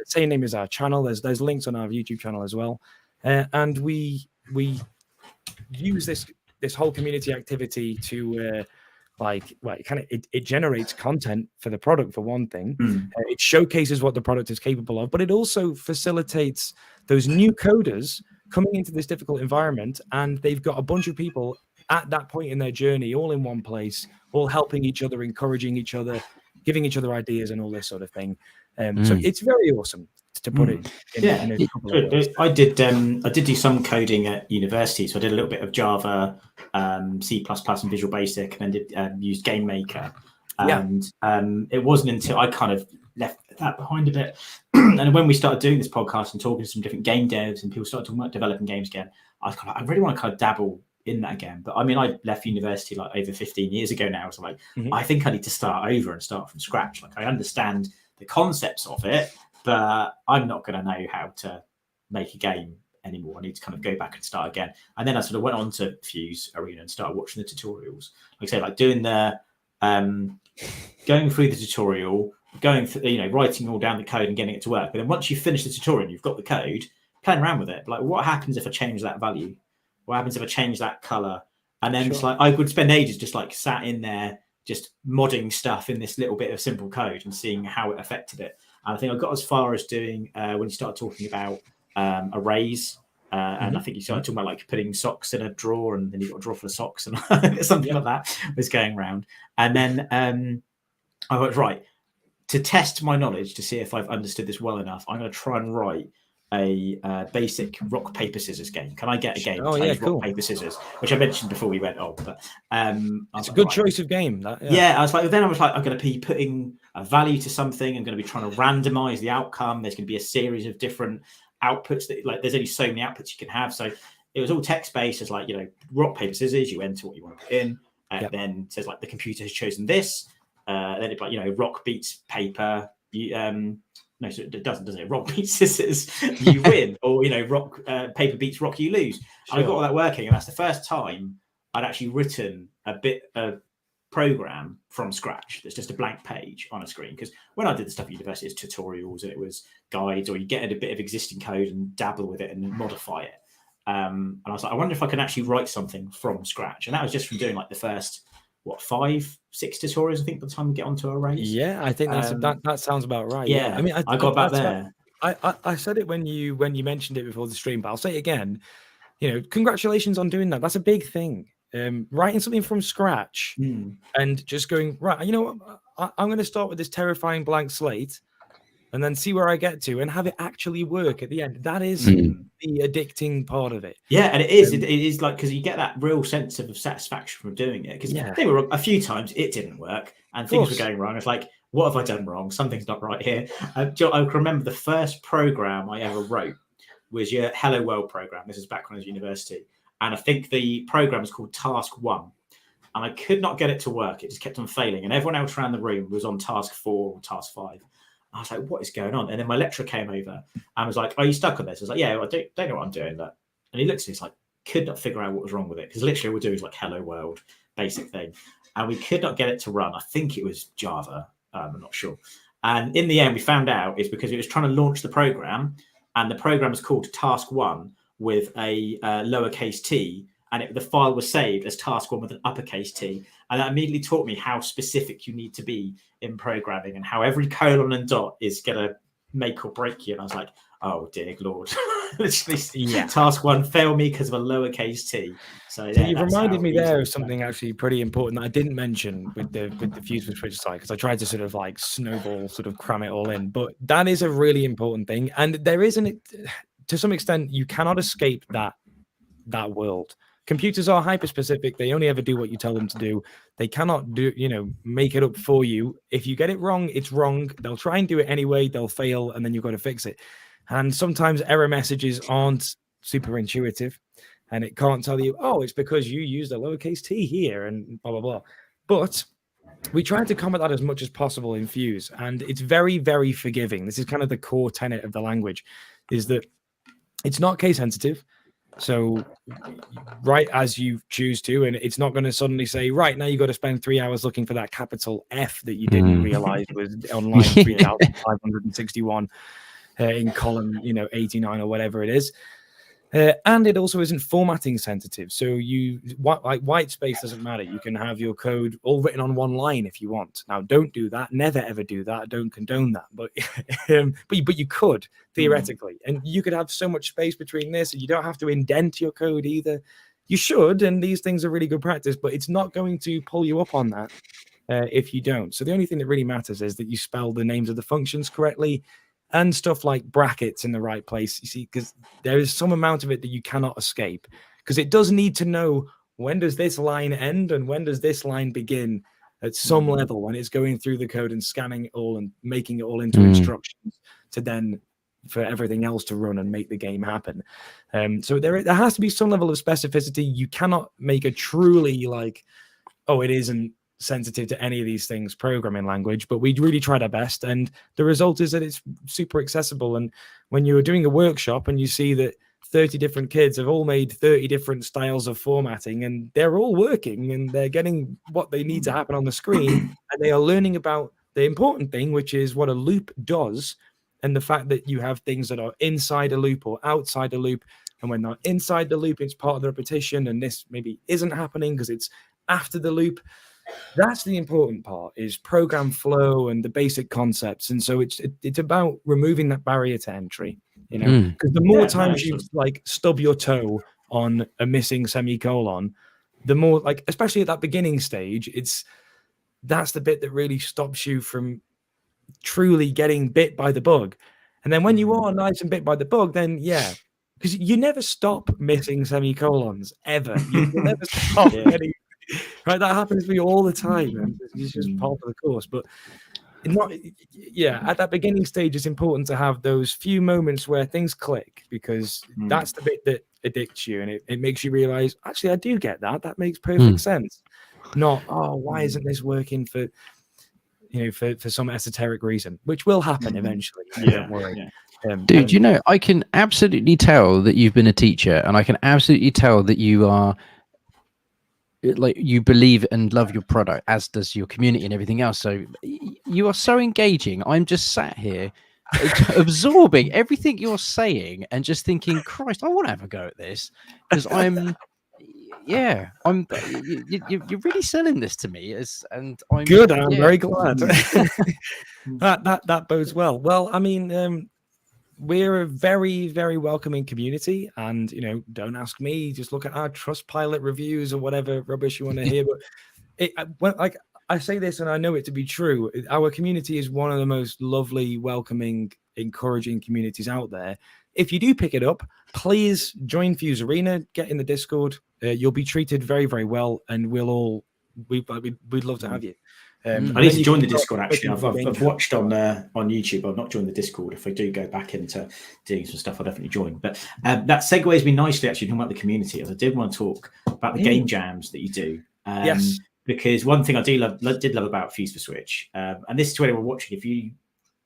Same name as our channel. There's links on our YouTube channel as well. And we use this whole community activity to it generates content for the product, for one thing. It showcases what the product is capable of, but it also facilitates those new coders coming into this difficult environment, and they've got a bunch of people at that point in their journey all in one place, all helping each other, encouraging each other, giving each other ideas and all this sort of thing. So it's very awesome, to put it in a couple of words. I did do some coding at university, so I did a little bit of Java, C++, and Visual Basic, and then did used Game Maker. And it wasn't until I kind of left that behind a bit, and when we started doing this podcast and talking to some different game devs and people started talking about developing games again, I was kind of, I really want to kind of dabble in that again. But I mean, I left university like over 15 years ago now, so like I think I need to start over and start from scratch. Like I understand the concepts of it, but I'm not going to know how to make a game anymore. I need to kind of go back and start again. And then I sort of went on to FUZEArena and started watching the tutorials. Like I say, like doing the going through the tutorial, going through, writing all down the code and getting it to work. But then once you finish the tutorial, you've got the code, playing around with it. Like, what happens if I change that value? What happens if I change that color? And then it's like I would spend ages just like sat in there, just modding stuff in this little bit of simple code and seeing how it affected it. And I think I got as far as doing when you started talking about arrays. And I think you started talking about like putting socks in a drawer, and then you got a drawer full of socks, and something like that was going around. And then I went, right, to test my knowledge to see if I've understood this well enough, I'm going to try and write a basic rock paper scissors game. Can I get a game rock paper scissors, which I mentioned before we went on? But it's a good choice of game. I was like, I'm going to be putting a value to something. I'm going to be trying to randomize the outcome. There's going to be a series of different outputs that, like, there's only so many outputs you can have. So it was all text based. It's like, rock paper scissors. You enter what you want to put in, then it says like the computer has chosen this. Then it's like, rock beats paper. No, so it doesn't, does it? Rock beats scissors, you win, or rock paper beats rock, you lose. And I got all that working, and that's the first time I'd actually written a bit of program from scratch. That's just a blank page on a screen. Because when I did the stuff at university, it's tutorials and it was guides, or you get a bit of existing code and dabble with it and modify it. And I was like, I wonder if I can actually write something from scratch. And that was just from doing like the first 5-6 tutorials, I think, by the time we get onto arrays. Yeah, I think that sounds about right. Yeah, I mean, I got back there. I said it when you mentioned it before the stream, but I'll say it again. Congratulations on doing that. That's a big thing. Writing something from scratch and just going, right, you know what? I'm going to start with this terrifying blank slate and then see where I get to and have it actually work at the end. That is the addicting part of it. Yeah, and it is. It is like, because you get that real sense of satisfaction from doing it. Because there were a few times it didn't work and things were going wrong. It's like, what have I done wrong? Something's not right here. I can remember the first program I ever wrote was your Hello World program. This is back when I was at university. And I think the program was called Task 1. And I could not get it to work. It just kept on failing. And everyone else around the room was on Task 4 or Task 5. I was like, what is going on? And then my lecturer came over and was like, are you stuck on this? I was like, yeah, I don't know what I'm doing. And he looked at me, like, could not figure out what was wrong with it. Because literally all we do is like Hello World, basic thing. And we could not get it to run. I think it was Java. I'm not sure. And in the end, we found out it's because it was trying to launch the program. And the program was called Task 1 with a lowercase t. And the file was saved as Task 1 with an uppercase T. And that immediately taught me how specific you need to be in programming and how every colon and dot is going to make or break you. And I was like, oh, dear Lord. Task 1 failed me because of a lowercase t. So you reminded me there of something actually pretty important that I didn't mention with the Fuze4Switch side, because I tried to sort of like snowball, sort of cram it all in. But that is a really important thing. And there isn't, to some extent, you cannot escape that world. Computers are hyper-specific. They only ever do what you tell them to do. They cannot make it up for you. If you get it wrong, it's wrong. They'll try and do it anyway. They'll fail, and then you've got to fix it. And sometimes error messages aren't super intuitive, and it can't tell you, oh, it's because you used a lowercase t here, and blah, blah, blah. But we try to combat that as much as possible in Fuse, and it's very, very forgiving. This is kind of the core tenet of the language, is that it's not case sensitive. So write as you choose to, and it's not going to suddenly say, right, now you got to spend 3 hours looking for that capital F that you didn't realize was on line 3,561 in column 89 or whatever it is. And it also isn't formatting sensitive. So white space doesn't matter. You can have your code all written on one line if you want. Now, don't do that. Never, ever do that. I don't condone that. But but you could, theoretically. And you could have so much space between this, and you don't have to indent your code either. You should, and these things are really good practice, but it's not going to pull you up on that if you don't. So the only thing that really matters is that you spell the names of the functions correctly, and stuff like brackets in the right place, you see, because there is some amount of it that you cannot escape, because it does need to know when does this line end and when does this line begin at some level when it's going through the code and scanning it all and making it all into instructions to then for everything else to run and make the game happen. So there has to be some level of specificity. You cannot make a truly like, oh, it isn't sensitive to any of these things programming language, but we really tried our best, and the result is that it's super accessible. And when you're doing a workshop and you see that 30 different kids have all made 30 different styles of formatting, and they're all working and they're getting what they need to happen on the screen, and they are learning about the important thing, which is what a loop does, and the fact that you have things that are inside a loop or outside a loop, and when they're inside the loop, it's part of the repetition, and this maybe isn't happening because it's after the loop. That's the important part, is program flow and the basic concepts. And so it's about removing that barrier to entry, you know, because the more times you like stub your toe on a missing semicolon, the more, like, especially at that beginning stage, that's the bit that really stops you from truly getting bit by the bug. And then when you are nice and bit by the bug, then because you never stop missing semicolons ever. You never stop getting right. That happens to me all the time, and it's just part of the course. But at that beginning stage, it's important to have those few moments where things click, because that's the bit that addicts you, and it makes you realize, actually, I do get that. That makes perfect sense. Not, why isn't this working for some esoteric reason, which will happen eventually. Don't worry. Dude, you know, I can absolutely tell that you've been a teacher, and I can absolutely tell that you are, like, you believe and love your product, as does your community and everything else. So you are so engaging. I'm just sat here absorbing everything you're saying and just thinking, Christ, I want to have a go at this, because you're really selling this to me, and I'm good. I'm very glad. that bodes well. Well, I mean, we're a very, very welcoming community, and don't ask me. Just look at our Trustpilot reviews or whatever rubbish you want to hear. But I say this, and I know it to be true. Our community is one of the most lovely, welcoming, encouraging communities out there. If you do pick it up, please join FUZEArena, get in the Discord. You'll be treated very, very well, and we'd love to have you. I need to join the Discord, actually. I've watched on YouTube. I've not joined the Discord. If I do go back into doing some stuff, I'll definitely join. But that segues me nicely, actually, talking about the community, as I did want to talk about the game jams that you do. Yes. Because one thing I did love about Fuze4Switch, and this is to anyone watching, if you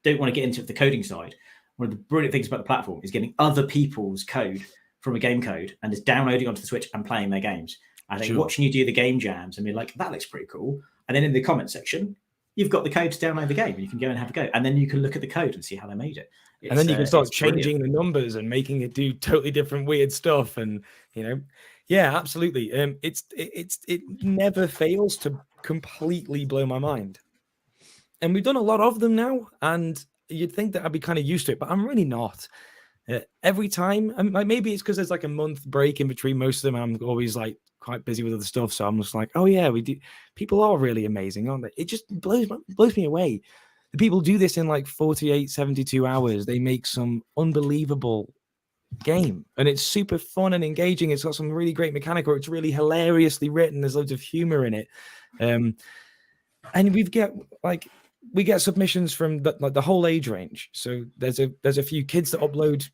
don't want to get into the coding side, one of the brilliant things about the platform is getting other people's code from a game code and just downloading onto the Switch and playing their games. I think watching you do the game jams and be like, that looks pretty cool. And then in the comment section, you've got the code to download the game, and you can go and have a go. And then you can look at the code and see how they made it. And then you can start changing the numbers and making it do totally different weird stuff. And absolutely. It never fails to completely blow my mind. And we've done a lot of them now, and you'd think that I'd be kind of used to it, but I'm really not. Every time, maybe it's because there's like a month break in between most of them. I'm always like quite busy with other stuff, so I'm just like, oh yeah, we do. People are really amazing, aren't they? It just blows me away. The people do this in like 48, 72 hours. They make some unbelievable game, and it's super fun and engaging. It's got some really great mechanic, or it's really hilariously written. There's loads of humor in it, and we get submissions from the whole age range. So there's a few kids that upload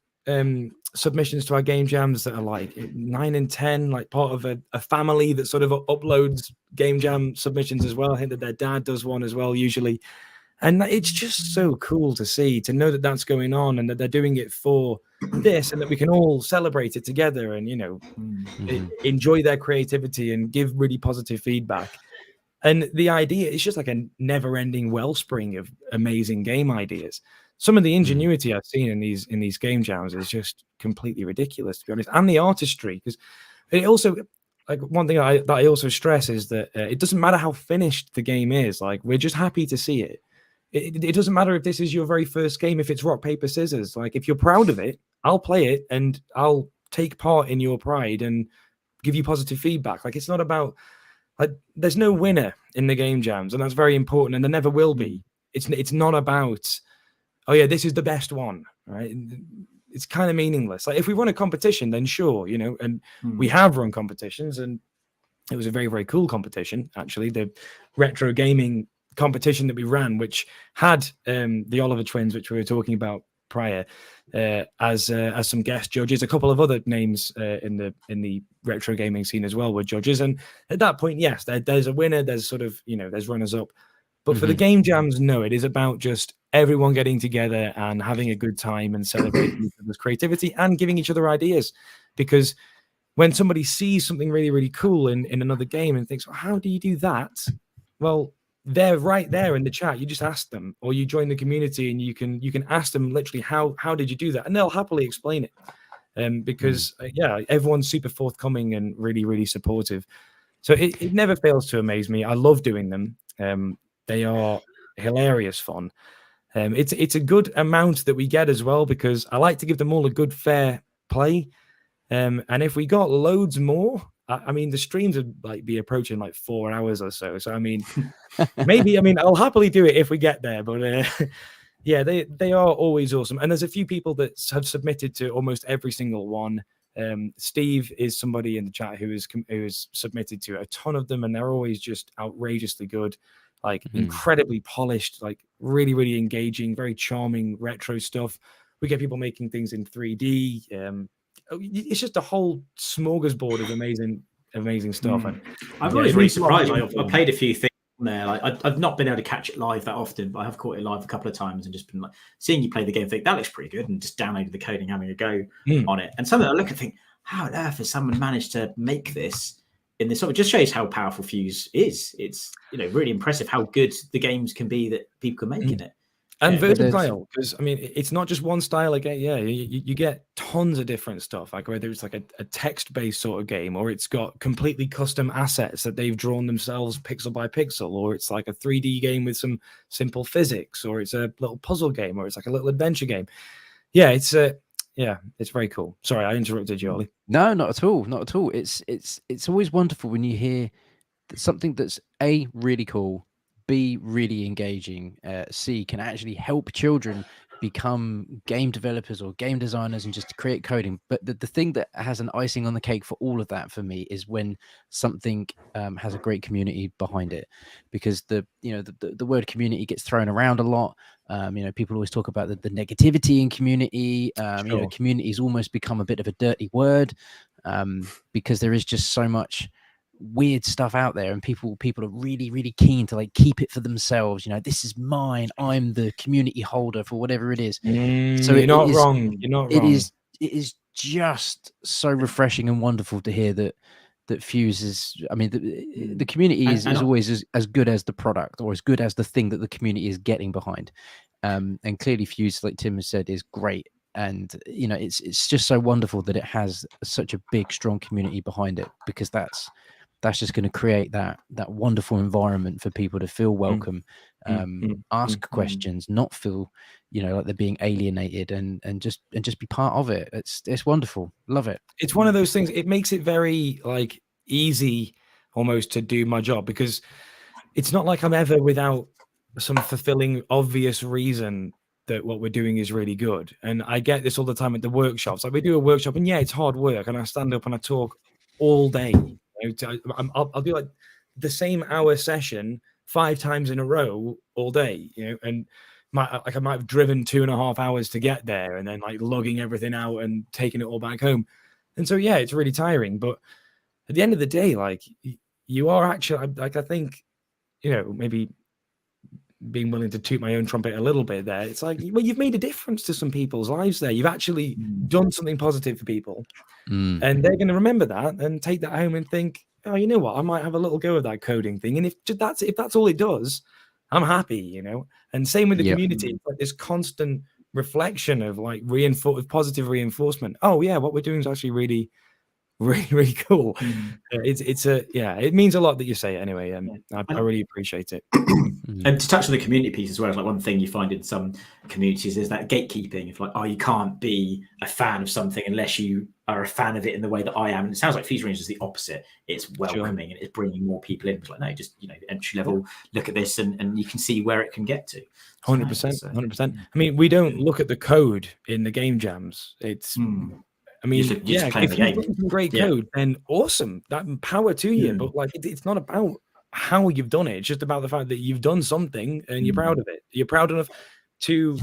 submissions to our game jams that are like 9 and 10, like part of a family that sort of uploads game jam submissions as well. I think that their dad does one as well usually, and it's just so cool to know that that's going on, and that they're doing it for this, and that we can all celebrate it together, and enjoy their creativity and give really positive feedback. And the idea is just like a never-ending wellspring of amazing game ideas. Some of the ingenuity I've seen in these game jams is just completely ridiculous, to be honest. And the artistry, because it also, like, one thing that I also stress is that it doesn't matter how finished the game is. Like, we're just happy to see it. It doesn't matter if this is your very first game, if it's rock, paper, scissors. Like, if you're proud of it, I'll play it and I'll take part in your pride and give you positive feedback. Like, it's not about, like, there's no winner in the game jams, and that's very important, and there never will be. It's not about, oh yeah, this is the best one, right? It's kind of meaningless. Like, if we run a competition, then sure, and we have run competitions, and it was a very, very cool competition, actually. The retro gaming competition that we ran, which had the Oliver twins, which we were talking about prior, as some guest judges. A couple of other names in the retro gaming scene as well were judges, and at that point, yes, there's a winner, there's sort of, there's runners up, but for the game jams, no, it is about just everyone getting together and having a good time and celebrating each other's creativity and giving each other ideas. Because when somebody sees something really, really cool in another game and thinks, well, how do you do that? Well, they're right there in the chat. You just ask them, or you join the community and you can ask them literally, how did you do that? And they'll happily explain it. because everyone's super forthcoming and really, really supportive. So it never fails to amaze me. I love doing them. They are hilarious fun. It's a good amount that we get as well, because I like to give them all a good fair play. And if we got loads more, I mean, the streams would like be approaching like 4 hours or so. So I mean, maybe I'll happily do it if we get there. But yeah, they are always awesome. And there's a few people that have submitted to almost every single one. Steve is somebody in the chat who is submitted to a ton of them, and they're always just outrageously good, like incredibly polished, like really, really engaging, very charming retro stuff. We get people making things in 3D. It's just a whole smorgasbord of amazing stuff. And I'm always really surprised. I played a few things on there. Like I've not been able to catch it live that often, but I have caught it live a couple of times and just been like seeing you play the game. Think that looks pretty good, and just downloading the code and having a go on it. And something I look and think, how on earth has someone managed to make this in this? It just shows how powerful Fuse is. It's really impressive how good the games can be that people can make in it. And versatile, because I mean, it's not just one style again. Yeah, you get tons of different stuff. Like whether it's like a text-based sort of game, or it's got completely custom assets that they've drawn themselves pixel by pixel, or it's like a 3D game with some simple physics, or it's a little puzzle game, or it's like a little adventure game. Yeah, it's very cool. Sorry, I interrupted you, Ollie. No, not at all. Not at all. It's always wonderful when you hear something that's A, really cool, B, really engaging, C, can actually help children become game developers or game designers and just create coding. But the thing that has an icing on the cake for all of that for me is when something has a great community behind it, because the word community gets thrown around a lot. People always talk about the negativity in community. Sure. Community has almost become a bit of a dirty word, because there is just so much weird stuff out there, and people are really, really keen to like keep it for themselves. This is mine. I'm the community holder for whatever it is. So you're not wrong. It is just so refreshing and wonderful to hear that Fuse is. I mean, the community is always as good as the product, or as good as the thing that the community is getting behind. And clearly, Fuse, like Tim has said, is great. And it's just so wonderful that it has such a big, strong community behind it, because that's just going to create that wonderful environment for people to feel welcome, ask questions, not feel like they're being alienated, and just be part of it. It's wonderful. Love it. It's one of those things. It makes it very like easy almost to do my job, because it's not like I'm ever without some fulfilling, obvious reason that what we're doing is really good. And I get this all the time at the workshops. Like we do a workshop, and it's hard work, and I stand up and I talk all day. I'll do like the same hour session 5 times in a row all day, and I might have driven 2.5 hours to get there, and then like lugging everything out and taking it all back home. And so, it's really tiring. But at the end of the day, like you are actually, like, I think, maybe being willing to toot my own trumpet a little bit there. It's like, well, you've made a difference to some people's lives there. You've actually done something positive for people. And they're going to remember that and take that home and think, oh, you know what? I might have a little go of that coding thing. And if that's all it does, I'm happy, And same with the community. It's like this constant reflection of like positive reinforcement. Oh yeah, what we're doing is actually really, really, really cool. It means a lot that you say it anyway. I really appreciate it. And to touch on the community piece as well, like one thing you find in some communities is that gatekeeping. If like, you can't be a fan of something unless you are a fan of it in the way that I am. And it sounds like FUZEArena is the opposite. It's welcoming and it's bringing more people in. It's like, no, just entry level. Look at this, and you can see where it can get to. 100%, 100%. I mean, we don't look at the code in the game jams. It's. I mean, if you've got some great code, then awesome. That power to you. But like, it's not about how you've done it. It's just about the fact that you've done something and you're proud of it. You're proud enough to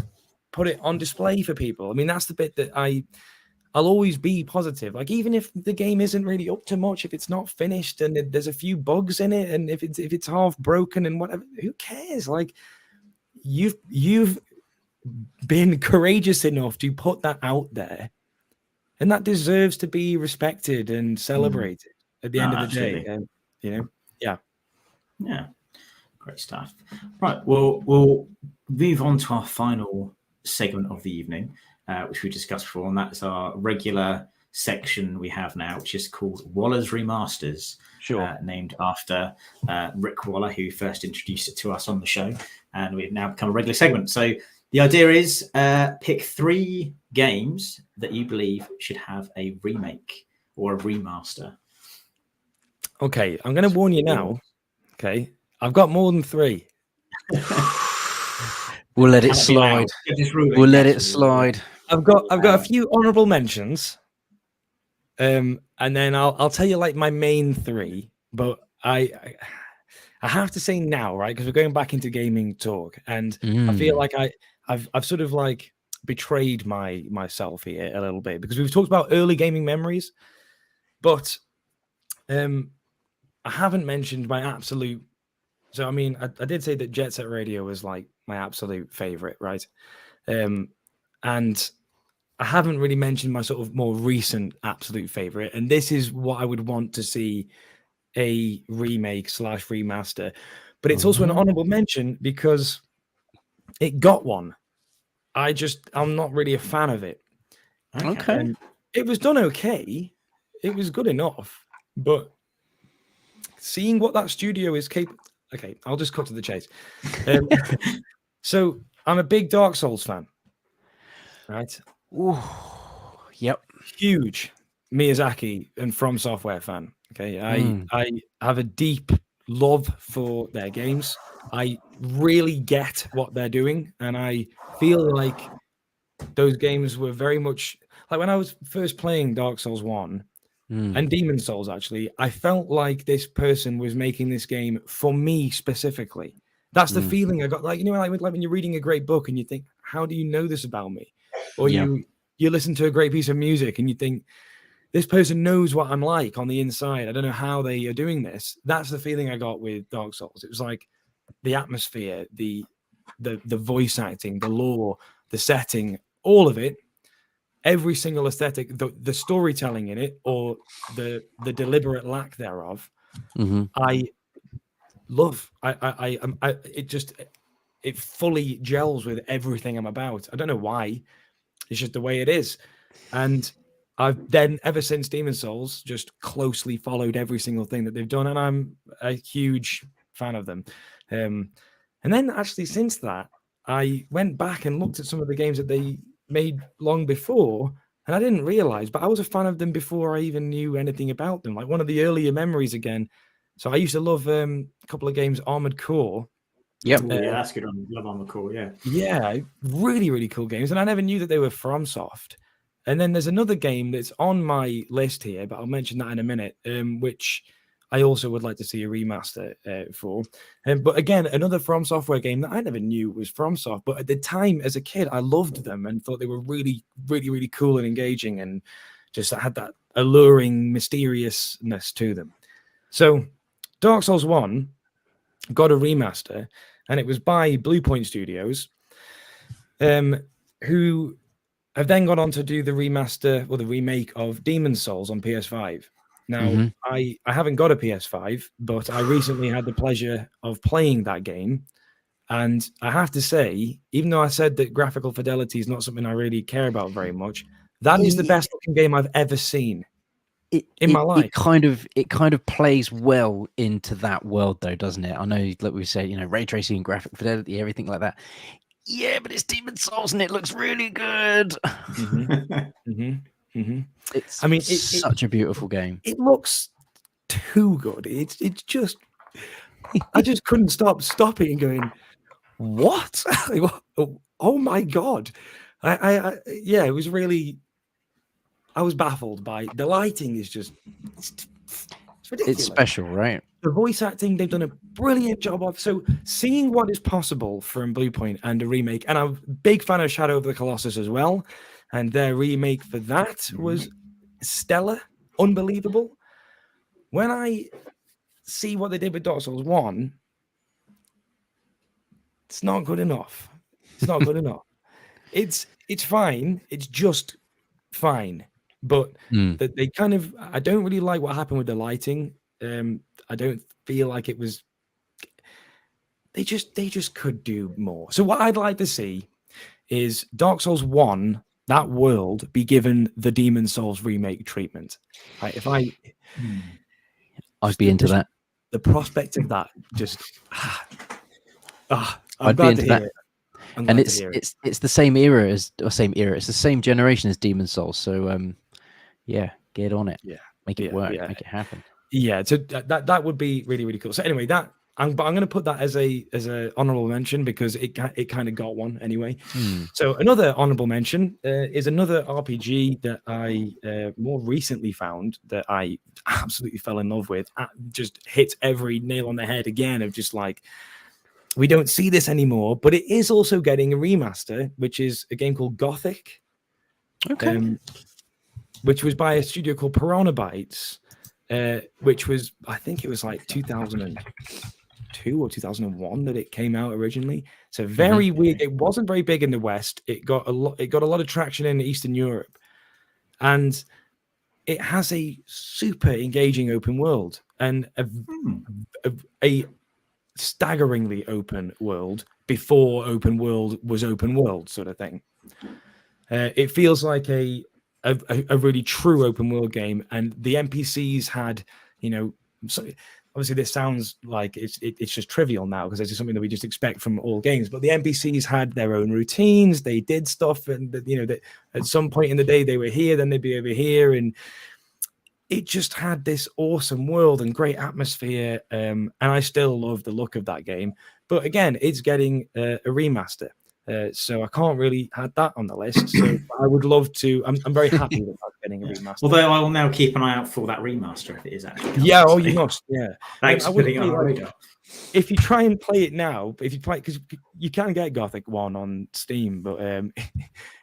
put it on display for people. I mean, that's the bit that I'll always be positive. Like, even if the game isn't really up to much, if it's not finished and there's a few bugs in it, and if it's half broken and whatever, who cares? Like, you've been courageous enough to put that out there. And that deserves to be respected and celebrated at the end of the day. And, Yeah. Great stuff. Right. We'll move on to our final segment of the evening. which we discussed before, and that's our regular section we have now, which is called Waller's Remasters. Sure. Named after Rick Waller, who first introduced it to us on the show, and we've now become a regular segment. So the idea is pick 3 games that you believe should have a remake or a remaster. Okay, I'm going to warn you now. Okay, I've got more than 3. We'll let it slide. We'll let it slide. I've got a few honorable mentions. And then I'll tell you like my main 3, but I have to say now, right? Because we're going back into gaming talk, and I feel like I've sort of like betrayed myself here a little bit, because we've talked about early gaming memories, but I haven't mentioned my absolute. So I mean, I did say that Jet Set Radio was like my absolute favorite, right? And I haven't really mentioned my sort of more recent absolute favorite, and this is what I would want to see a remake / remaster. But it's also an honorable mention because it got one. I'm not really a fan of it. Okay. It was done okay. It was good enough, but seeing what that studio is capable. Okay, I'll just cut to the chase. So I'm a big Dark Souls fan, right? Ooh, yep. Huge Miyazaki and From Software fan. Okay, I have a deep love for their games. I really get what they're doing, and I feel like those games were very much like when I was first playing Dark Souls 1 and Demon Souls. Actually, I felt like this person was making this game for me specifically. That's the feeling I got. Like, you know, like when you're reading a great book and you think, how do you know this about me? Or you listen to a great piece of music and you think, this person knows what I'm like on the inside. I don't know how they are doing this. That's the feeling I got with Dark Souls. It was like the atmosphere, the voice acting, the lore, the setting, all of it, every single aesthetic, the storytelling in it, or the deliberate lack thereof. I love. It fully gels with everything I'm about. I don't know why. It's just the way it is. And I've then, ever since Demon Souls, just closely followed every single thing that they've done, and I'm a huge fan of them. And then actually since that, I went back and looked at some of the games that they made long before, and I didn't realize, but I was a fan of them before I even knew anything about them. Like one of the earlier memories again. So I used to love a couple of games, Armored Core. Yep. Yeah, that's good one. Love Armored Core, yeah. Yeah, really, really cool games. And I never knew that they were FromSoft. And then there's another game that's on my list here, but I'll mention that in a minute, which I also would like to see a remaster for. But again, another From Software game that I never knew was FromSoft. But at the time, as a kid, I loved them and thought they were really, really, really cool and engaging, and just had that alluring mysteriousness to them. So Dark Souls 1 got a remaster, and it was by Bluepoint Studios, who have then gone on to do the remaster or the remake of Demon Souls on PS5. Now, I haven't got a PS5, but I recently had the pleasure of playing that game. And I have to say, even though I said that graphical fidelity is not something I really care about very much, that is the best looking game I've ever seen in my life. It kind of plays well into that world, though, doesn't it? I know, like we say, you know, ray tracing and graphic fidelity, everything like that. Yeah, but it's Demon Souls and it looks really good. It's such a beautiful game. It looks too good. It's just, I just couldn't stopping and going, what? Oh my God. Yeah, it was really, I was baffled by the lighting. Is just, it's ridiculous. It's special, right? The voice acting, they've done a brilliant job of. So seeing what is possible from Bluepoint and a remake, and I'm a big fan of Shadow of the Colossus as well, and their remake for that was stellar, unbelievable. When I see what they did with Dark Souls 1, it's not good enough. It's not good enough. It's fine. It's just fine. But they kind of, I don't really like what happened with the lighting. I don't feel like it was. They just could do more. So what I'd like to see is Dark Souls 1 that world be given the Demon's Souls remake treatment. Right? If I, I'd be into that. The prospect of that just, I'm I'd be glad into to hear that. it. I'm And glad to hear it. it's the same era as, or same era. It's the same generation as Demon's Souls. So yeah, get on it. Yeah, make it work. yeah. Make it happen. Yeah, so that would be really, really cool. So anyway, but I'm going to put that as a honorable mention because it kind of got one anyway. So another honorable mention is another RPG that I more recently found that I absolutely fell in love with. Just hits every nail on the head again of just like, we don't see this anymore, but it is also getting a remaster, which is a game called Gothic. Okay. Which was by a studio called Piranha Bytes. Which was, I think it was like 2002 or 2001 that it came out originally. So very weird. It wasn't very big in the West. It got a lot of traction in Eastern Europe, and it has a super engaging open world and a staggeringly open world before open world was open world sort of thing. It feels like a really true open world game, and the NPCs had, so obviously this sounds like it's just trivial now because this is something that we just expect from all games, but the NPCs had their own routines. They did stuff, and that at some point in the day they were here, then they'd be over here, and it just had this awesome world and great atmosphere. And I still love the look of that game, but again, it's getting a remaster. So I can't really have that on the list. So I would love to. I'm very happy with that getting a remaster. Although I will now keep an eye out for that remaster if it is actually. Yeah, you must. Yeah, thanks for putting it on our radar. If you try and play it now, because you can get Gothic 1 on Steam, but it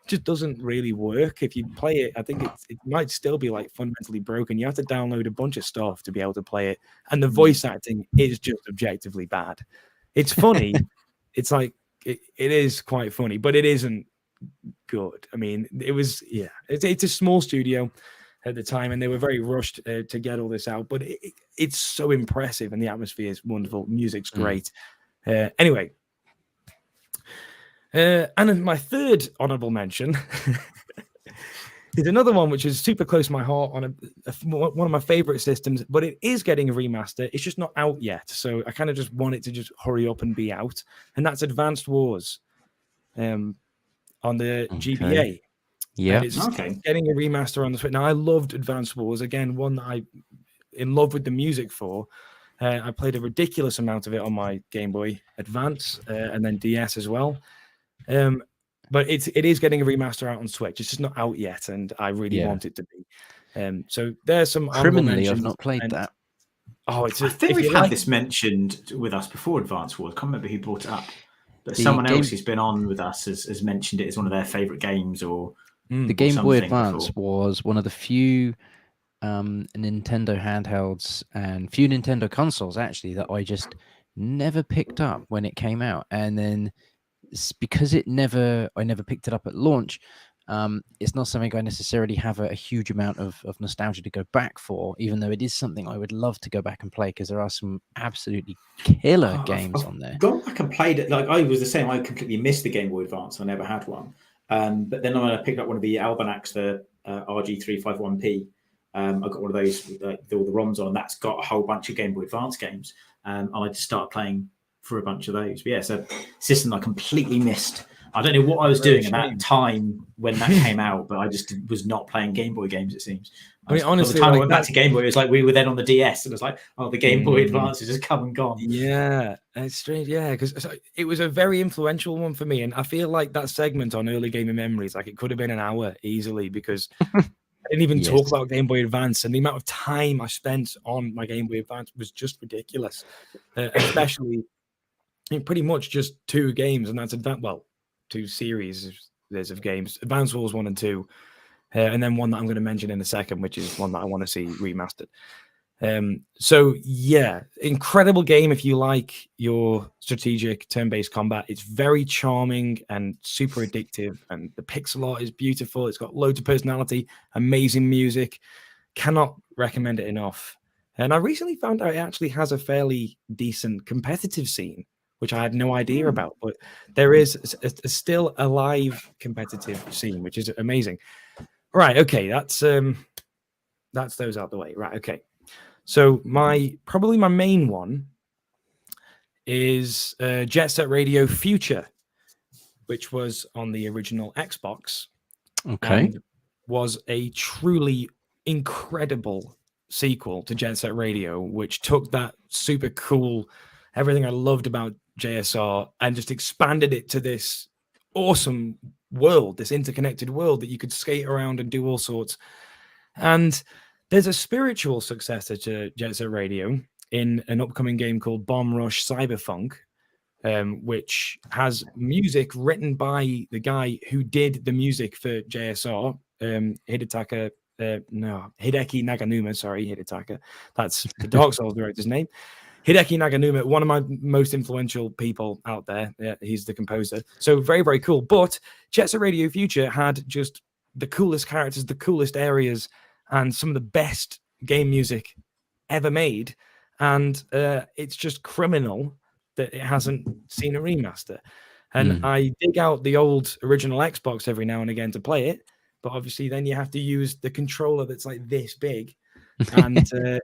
just doesn't really work. If you play it, I think it might still be like fundamentally broken. You have to download a bunch of stuff to be able to play it, and the voice acting is just objectively bad. It's funny. It's like. It is quite funny, but it isn't good. I mean, it was, it's a small studio at the time, and they were very rushed to get all this out, but it's so impressive, and the atmosphere is wonderful. Music's great. Anyway, and then my third honorable mention is another one which is super close to my heart on one of my favorite systems, but it is getting a remaster. It's just not out yet, so I kind of just want it to just hurry up and be out, and that's Advanced Wars on the GBA. Yeah, and it's getting a remaster on the Switch. Now, I loved Advanced Wars, again, one that I'm in love with the music for. I played a ridiculous amount of it on my Game Boy Advance and then DS as well. But it is getting a remaster out on Switch. It's just not out yet, and I really want it to be. So there's some criminally I've not played that. I think we've had this mentioned with us before. Advance Wars. I can't remember who brought it up, but someone else who's been on with us has mentioned it as one of their favorite games. Or the Game Boy Advance was one of the few Nintendo handhelds and few Nintendo consoles actually that I just never picked up when it came out, and then. Because I never picked it up at launch, it's not something I necessarily have a huge amount of nostalgia to go back for, even though it is something I would love to go back and play because there are some absolutely killer games on there. Gone back and played it. Like I was the same. I completely missed the Game Boy Advance. I never had one. But then I picked up one of the Almanacs, the RG351P. I got one of those with all the ROMs on, and that's got a whole bunch of Game Boy Advance games. And I just started playing for a bunch of those. But yeah, it's a system I completely missed. I don't know what I was doing at that time when that came out, but I just was not playing Game Boy games, it seems. I mean, honestly, by the time I went back to Game Boy, it was like we were then on the DS, and it was like, oh, the Game Boy Advance has just come and gone. Yeah, it's strange. Yeah, because it was a very influential one for me, and I feel like that segment on early gaming memories, like it could have been an hour easily, because I didn't even talk about Game Boy Advance, and the amount of time I spent on my Game Boy Advance was just ridiculous, especially. Pretty much just two games, and that's two series of games: Advance Wars 1 and 2, and then one that I'm going to mention in a second, which is one that I want to see remastered. So yeah, incredible game if you like your strategic turn-based combat. It's very charming and super addictive, and the pixel art is beautiful. It's got loads of personality, amazing music. Cannot recommend it enough. And I recently found out it actually has a fairly decent competitive scene, which I had no idea about. But there is still a live competitive scene, which is amazing. Right, okay, that's those out the way. Right, okay. So probably my main one is Jet Set Radio Future, which was on the original Xbox. Okay. And was a truly incredible sequel to Jet Set Radio, which took that super cool, everything I loved about JSR, and just expanded it to this awesome world, this interconnected world that you could skate around and do all sorts. And there's a spiritual successor to Jet Set Radio in an upcoming game called Bomb Rush Cyberpunk, which has music written by the guy who did the music for JSR, Hideki Naganuma. Sorry, Hidetaka. That's the Dark Souls director's name. Hideki Naganuma, one of my most influential people out there. Yeah, he's the composer. So very, very cool. But Jet Set Radio Future had just the coolest characters, the coolest areas, and some of the best game music ever made. And it's just criminal that it hasn't seen a remaster. And I dig out the old original Xbox every now and again to play it, but obviously then you have to use the controller that's like this big, and I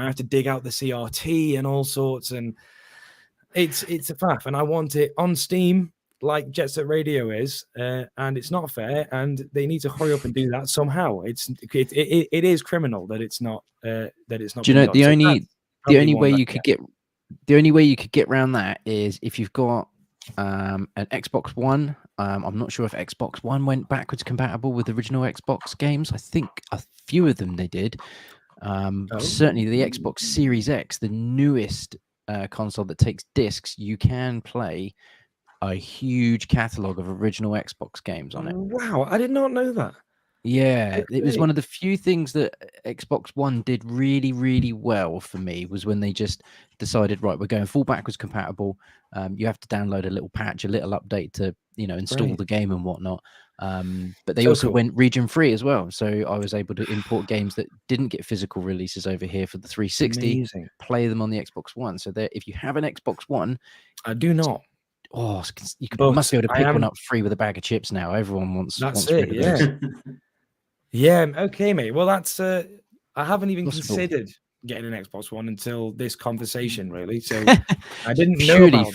have to dig out the CRT and all sorts, and it's a faff. And I want it on Steam like Jet Set Radio is, and it's not fair, and they need to hurry up and do that somehow. It is criminal that it's not Do you know the only way you could get the only way you could get around that is if you've got an Xbox One. I'm not sure if Xbox One went backwards compatible with original Xbox games. I think a few of them they did. Certainly the Xbox Series X, the newest console that takes discs, you can play a huge catalog of original Xbox games on it. Wow, I did not know that. Yeah, it was one of the few things that Xbox One did really, really well for me, was when they just decided, right, we're going full backwards compatible. You have to download a little patch, a little update to, install the game and whatnot. But they also went region free as well. So I was able to import games that didn't get physical releases over here for the 360, Amazing. Play them on the Xbox One. So if you have an Xbox One, I do not. You must be able to pick one up free with a bag of chips now. Everyone wants. That's rid of it. those. Yeah. Okay, mate. Well, that's. I haven't even considered getting an Xbox One until this conversation, really. So I didn't know about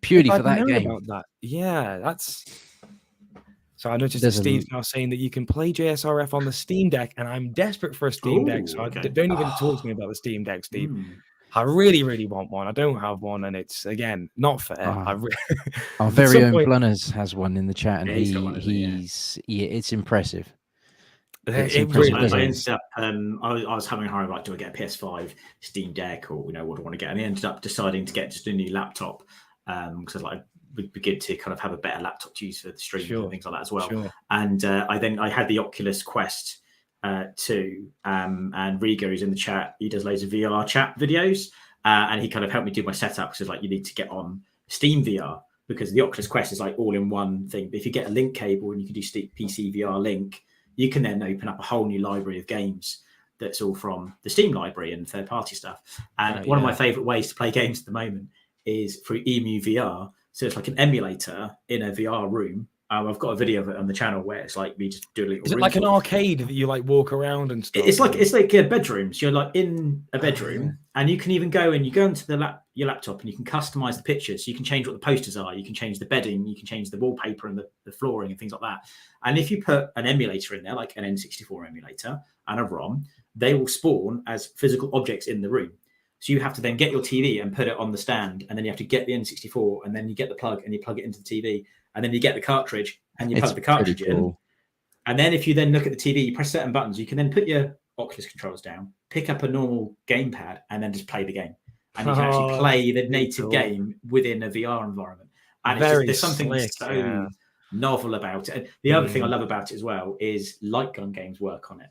purely for that game. About that. Yeah, that's. So I noticed that Steve's now saying that you can play JSRF on the Steam Deck, and I'm desperate for a Steam Deck. So don't even talk to me about the Steam Deck, Steve. I really, really want one. I don't have one, and it's again not fair. Our very own Blunners has one in the chat, and it's impressive. I ended up. I was having a hurry about, do I get a PS5, Steam Deck, or what do I want to get? And I ended up deciding to get just a new laptop because I would begin to kind of have a better laptop to use for the stream and things like that as well. And I had the Oculus Quest 2, and Riga, who's in the chat, he does loads of VR chat videos, and he kind of helped me do my setup. So you need to get on Steam VR because the Oculus Quest is like all in one thing. But if you get a link cable and you can do PC VR link, you can then open up a whole new library of games that's all from the Steam library and third-party stuff. And one of my favorite ways to play games at the moment is through Emu VR. So it's like an emulator in a VR room. I've got a video of it on the channel where it's like we just do a little. Is it like an arcade that you like walk around and stuff? It's like bedrooms. You're like in a bedroom, and you can even go into your laptop and you can customize the pictures. So you can change what the posters are. You can change the bedding. You can change the wallpaper and the flooring and things like that. And if you put an emulator in there, like an N64 emulator and a ROM, they will spawn as physical objects in the room. So you have to then get your TV and put it on the stand, and then you have to get the N64, and then you get the plug and you plug it into the TV, and then you get the cartridge and you plug the cartridge in. And then if you then look at the TV, you press certain buttons, you can then put your Oculus controllers down, pick up a normal gamepad, and then just play the game. And you can actually play the native game within a VR environment. And there's something so novel about it. And the other thing I love about it as well is light gun games work on it.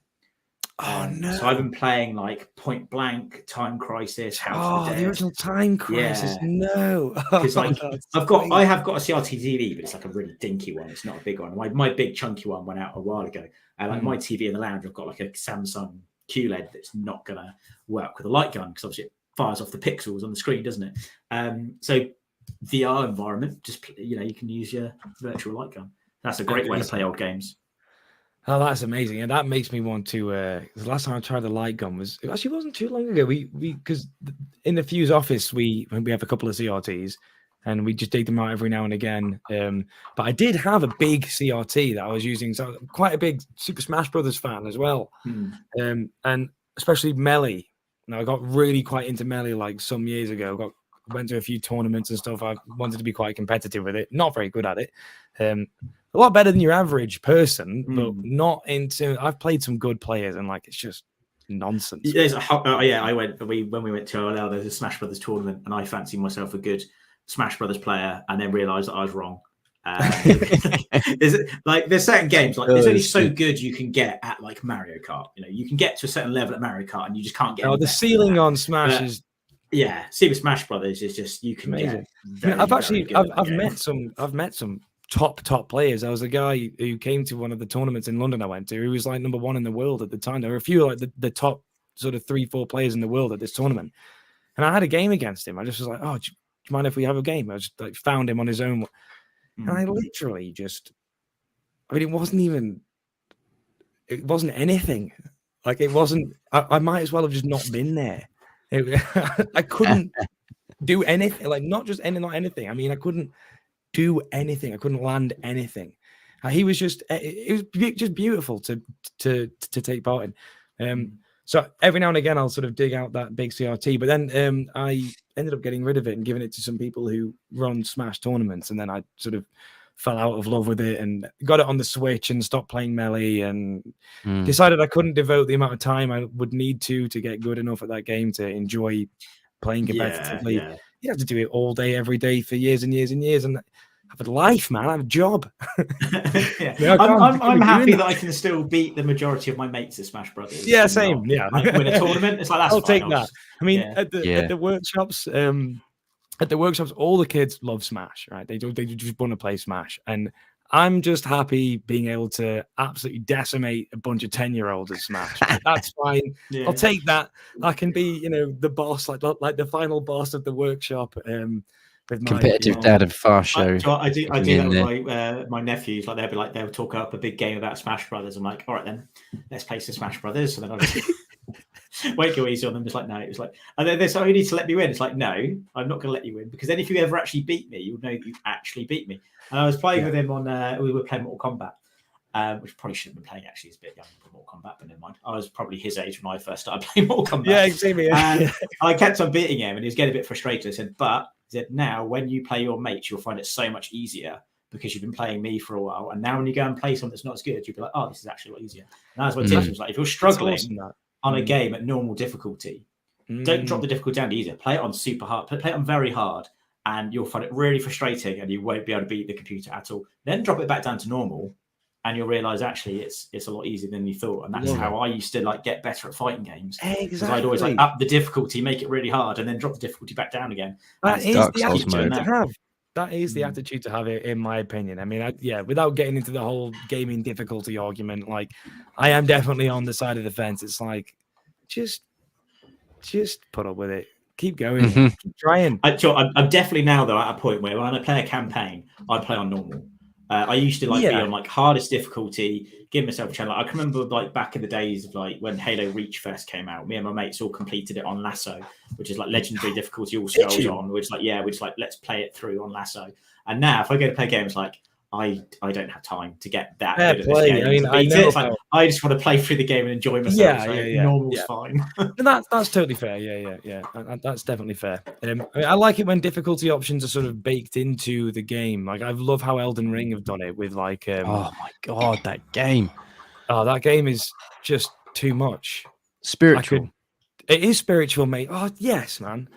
So I've been playing like Point Blank, Time Crisis, House of the Dead. The original Time Crisis. No, because I have got a CRT TV, but it's like a really dinky one. It's not a big one. My big chunky one went out a while ago. And my TV in the lounge, I've got like a Samsung QLED that's not gonna work with a light gun because obviously it fires off the pixels on the screen, doesn't it? So VR environment, just you can use your virtual light gun. That's a great way to play old games. Oh, that's amazing, and that makes me want to. The last time I tried the light gun it actually wasn't too long ago. We because in the Fuse office we have a couple of CRTs, and we just dig them out every now and again. But I did have a big CRT that I was using, so quite a big Super Smash Brothers fan as well, and especially Melee. Now I got really quite into Melee like some years ago. Went to a few tournaments and stuff. I wanted to be quite competitive with it. Not very good at it. A lot better than your average person, but not into. I've played some good players, and it's just nonsense. I went. When we went to OLL, there's a Smash Brothers tournament, and I fancied myself a good Smash Brothers player, and then realised that I was wrong. There's certain games there's only so good you can get at Mario Kart. You can get to a certain level at Mario Kart, and you just can't get. The ceiling on Smash is. Yeah, Super Smash Brothers is just you can get. I've met some top players. There was a guy who came to one of the tournaments in London I went to. He was number one in the world at the time. There were a few the top sort of 3-4 players in the world at this tournament, and I had a game against him. I just was like, "Oh, do you mind if we have a game?" I just found him on his own, and I literally just. I mean, it wasn't anything. It wasn't. I might as well have just not been there. I couldn't do anything, not anything. I mean, I couldn't do anything. I couldn't land anything. It was just beautiful to take part in. So every now and again, I'll sort of dig out that big CRT, but then I ended up getting rid of it and giving it to some people who run Smash tournaments, and then I sort of fell out of love with it and got it on the Switch and stopped playing Melee and decided I couldn't devote the amount of time I would need to get good enough at that game to enjoy playing competitively. Yeah. You have to do it all day, every day for years and years and years. And I have a life, man. I have a job. I'm happy that I can still beat the majority of my mates at Smash Brothers. Yeah, same. Yeah. Win a tournament. It's that's I'll fine. take that. I mean, at the workshops, all the kids love Smash, right? They just want to play Smash, and I'm just happy being able to absolutely decimate a bunch of 10-year-olds at Smash. Right? That's fine. I'll take that. I can be, the boss, like the final boss of the workshop. With my competitive dad and fast show. I do that with my nephews. They'll talk up a big game about Smash Brothers. I'm like, all right then, let's play some Smash Brothers. So then I won't go easy on them. It's like, no, it's like, and then they're so, you need to let me win. It's like, no, I'm not going to let you win, because then if you ever actually beat me, you'll know you actually beat me. And I was playing with him on, we were playing Mortal Kombat, which probably shouldn't have been playing, actually. It's a bit young for Mortal Kombat, but never mind. I was probably his age when I first started playing Mortal Kombat. Yeah, exactly. And I kept on beating him, and he was getting a bit frustrated. I said, now when you play your mates, you'll find it so much easier, because you've been playing me for a while. And now when you go and play something that's not as good, you'll be like, oh, this is actually a lot easier. And that's what tips was like, if you're struggling on a game at normal difficulty, don't drop the difficulty down to easier. Play it on super hard, play it on very hard, and you'll find it really frustrating, and you won't be able to beat the computer at all. Then drop it back down to normal, and you'll realize actually it's a lot easier than you thought. And that's how I used to get better at fighting games. Exactly. I'd always up the difficulty, make it really hard, and then drop the difficulty back down again. That is the attitude to have. That is the attitude to have, in my opinion. I mean, without getting into the whole gaming difficulty argument, I am definitely on the side of the fence. It's like, just put up with it. Keep going. Keep trying. I'm definitely now, though, at a point where when I play a campaign, I play on normal. I used to be on hardest difficulty, give myself a challenge. I can remember back in the days of when Halo Reach first came out, me and my mates all completed it on Lasso, which is legendary difficulty, all skulls on, which let's play it through on Lasso. And now if I go to play games, I don't have time to get that good at this game. I mean, I just want to play through the game and enjoy myself. Normal's fine. And that's totally fair. Yeah. That's definitely fair. I like it when difficulty options are sort of baked into the game. I love how Elden Ring have done it with oh my god, that game. Oh, that game is just too much. Spiritual. It is spiritual, mate. Oh yes, man.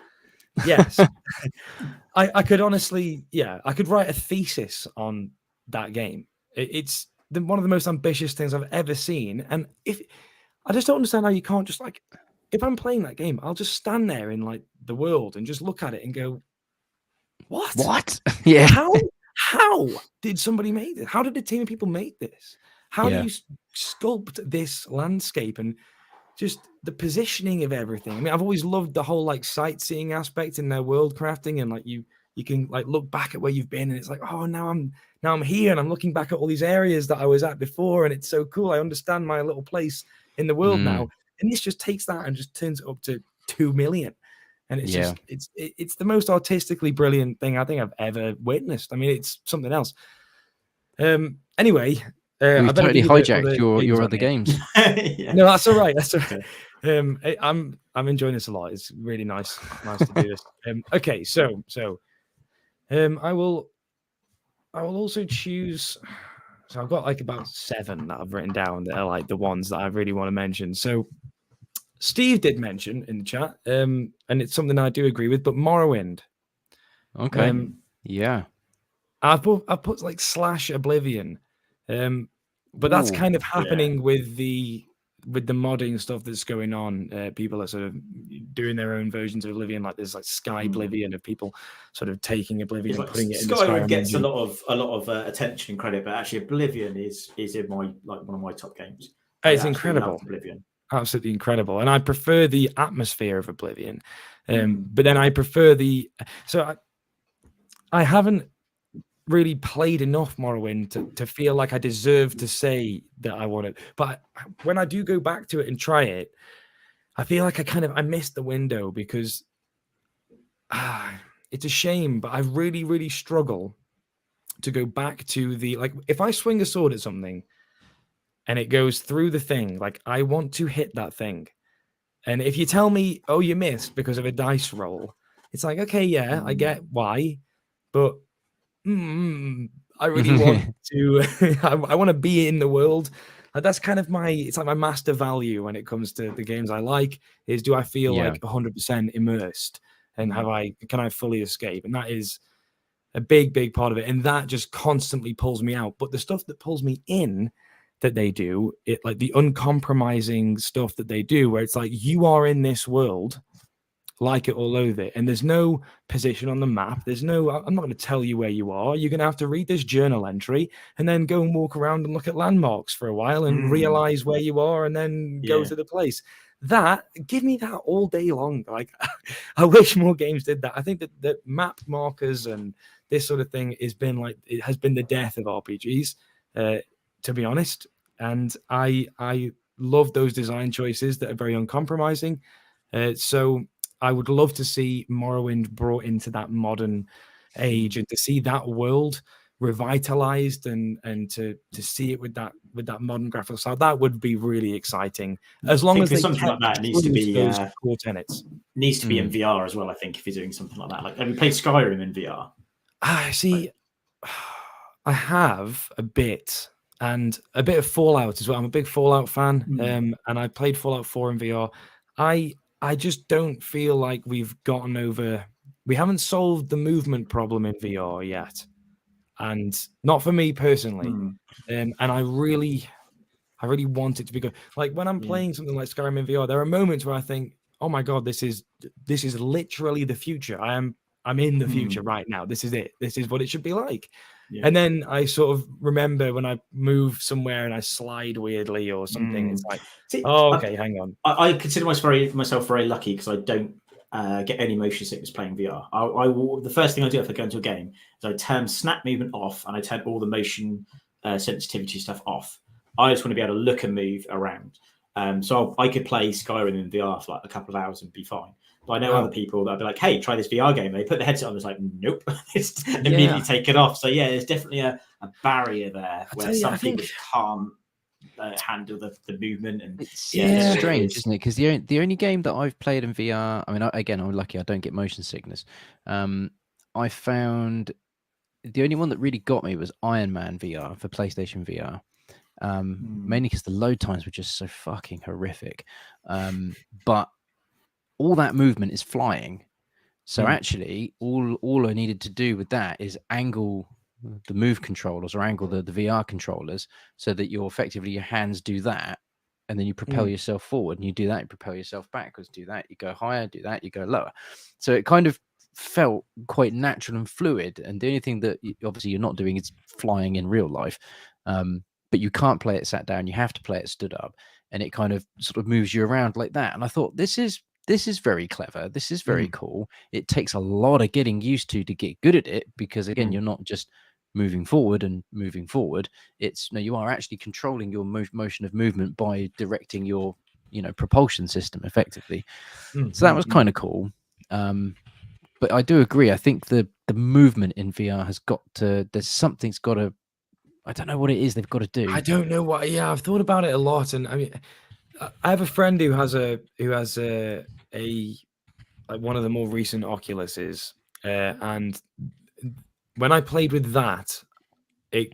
Yes. I could honestly, I could write a thesis on that game. It's one of the most ambitious things I've ever seen. And I just don't understand how you can't just if I'm playing that game, I'll just stand there in the world and just look at it and go, what? Yeah. How did somebody make this? How did a team of people make this? How do you sculpt this landscape and just the positioning of everything? I mean, I've always loved the whole sightseeing aspect in their world crafting, and you you can like look back at where you've been, and it's like, oh, now I'm here, and I'm looking back at all these areas that I was at before, and it's so cool. I understand my little place in the world now. And this just takes that and just turns it up to 2 million. And it's just it's the most artistically brilliant thing I think I've ever witnessed. I mean, it's something else. Anyway, we've totally hijacked your other games. No, that's all right. That's all right. I'm enjoying this a lot. It's really nice to do this. Okay, so I will also choose. So I've got like about 7 that I've written down that are like the ones that I really want to mention. So Steve did mention in the chat, and it's something I do agree with, but Morrowind. Okay. Yeah. I've put like /Oblivion. But that's kind of happening with the modding stuff that's going on. People are sort of doing their own versions of Oblivion, like there's like Sky Oblivion of people sort of taking Oblivion and putting it in the Skyrim gets a lot of attention and credit, but actually Oblivion is in my one of my top games. It's incredible. Oblivion. Absolutely incredible. And I prefer the atmosphere of Oblivion. But then I prefer I haven't really played enough Morrowind to feel like I deserve to say that I want it. But when I do go back to it and try it, I feel like I missed the window, because it's a shame, but I really, really struggle to go back to like, if I swing a sword at something and it goes through the thing, like I want to hit that thing. And if you tell me, oh, you missed because of a dice roll, it's like, okay, yeah, I get why, but I really want to. I want to be in the world. That's kind of it's like my master value when it comes to the games I like. Is, do I feel like 100% immersed, and can I fully escape? And that is a big part of it. And that just constantly pulls me out. But the stuff that pulls me in, that they do, it like the uncompromising stuff that they do, where it's like you are in this world. Like it or loathe it, and there's no position on the map. I'm not going to tell you where you are. You're going to have to read this journal entry and then go and walk around and look at landmarks for a while and realize where you are, and then go to the place. Give me that all day long. Like, I wish more games did that. I think that map markers and this sort of thing has been the death of RPGs, to be honest. And I love those design choices that are very uncompromising. So I would love to see Morrowind brought into that modern age, and to see that world revitalized, and to see it with that modern graphical style. That would be really exciting. As long as something like that needs to be those core tenets. Needs to be in VR as well. I think if you're doing something like that, like, have you played Skyrim in VR? I see. I have a bit, and a bit of Fallout as well. I'm a big Fallout fan, and I played Fallout 4 in VR. I just don't feel like we haven't solved the movement problem in VR yet. And not for me personally. And I really want it to be good. Like when I'm playing something like Skyrim in VR, there are moments where I think, oh my God, this is literally the future. I'm in the future right now. This is it. This is what it should be like. Yeah. And then I sort of remember when I move somewhere and I slide weirdly or something. It's like, okay, hang on. I consider myself very lucky, because I don't get any motion sickness playing VR. I will, the first thing I do if I go into a game is I turn snap movement off, and I turn all the motion sensitivity stuff off. I just want to be able to look and move around. So I could play Skyrim in VR for like a couple of hours and be fine. But I know other people that'll be like, hey, try this VR game. They put the headset on, it's like, nope. It's immediately take it off. So yeah, there's definitely a barrier there where some people can't handle the movement. And it's strange, isn't it? Because the only game that I've played in VR, I mean, again, I'm lucky I don't get motion sickness. I found the only one that really got me was Iron Man VR for PlayStation VR. Mainly because the load times were just so fucking horrific. But all that movement is flying. So actually, all I needed to do with that is angle the move controllers, or angle the VR controllers, so that you're effectively, your hands do that, and then you propel yourself forward, and you do that, you propel yourself backwards, do that, you go higher, do that, you go lower. So it kind of felt quite natural and fluid. And the only thing that obviously you're not doing is flying in real life. But you can't play it sat down, you have to play it stood up, and it kind of sort of moves you around like that. And I thought, this is this is very clever. This is very cool. It takes a lot of getting used to get good at it, because again, you're not just moving forward and moving forward. It's you are actually controlling your motion of movement by directing your propulsion system effectively. So that was kind of cool. But I do agree. I think the movement in VR has got to. There's something's got to. I don't know what it is they've got to do. I don't know what. Yeah, I've thought about it a lot, and I mean, I have a friend who has like one of the more recent Oculuses, and when I played with that,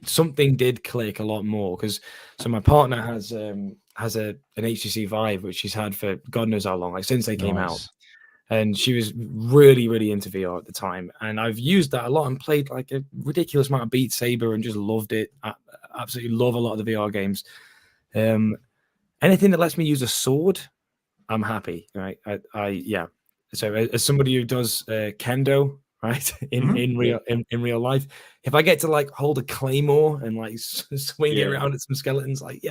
something did click a lot more, because so my partner has an HTC Vive, which she's had for God knows how long, like since they came out, and she was really into VR at the time, and I've used that a lot and played like a ridiculous amount of Beat Saber and just loved it. I absolutely love a lot of the VR games. Anything that lets me use a sword, I'm happy, right? Yeah. So as somebody who does kendo, right, in real life, if I get to like hold a claymore and like swing it around at some skeletons, like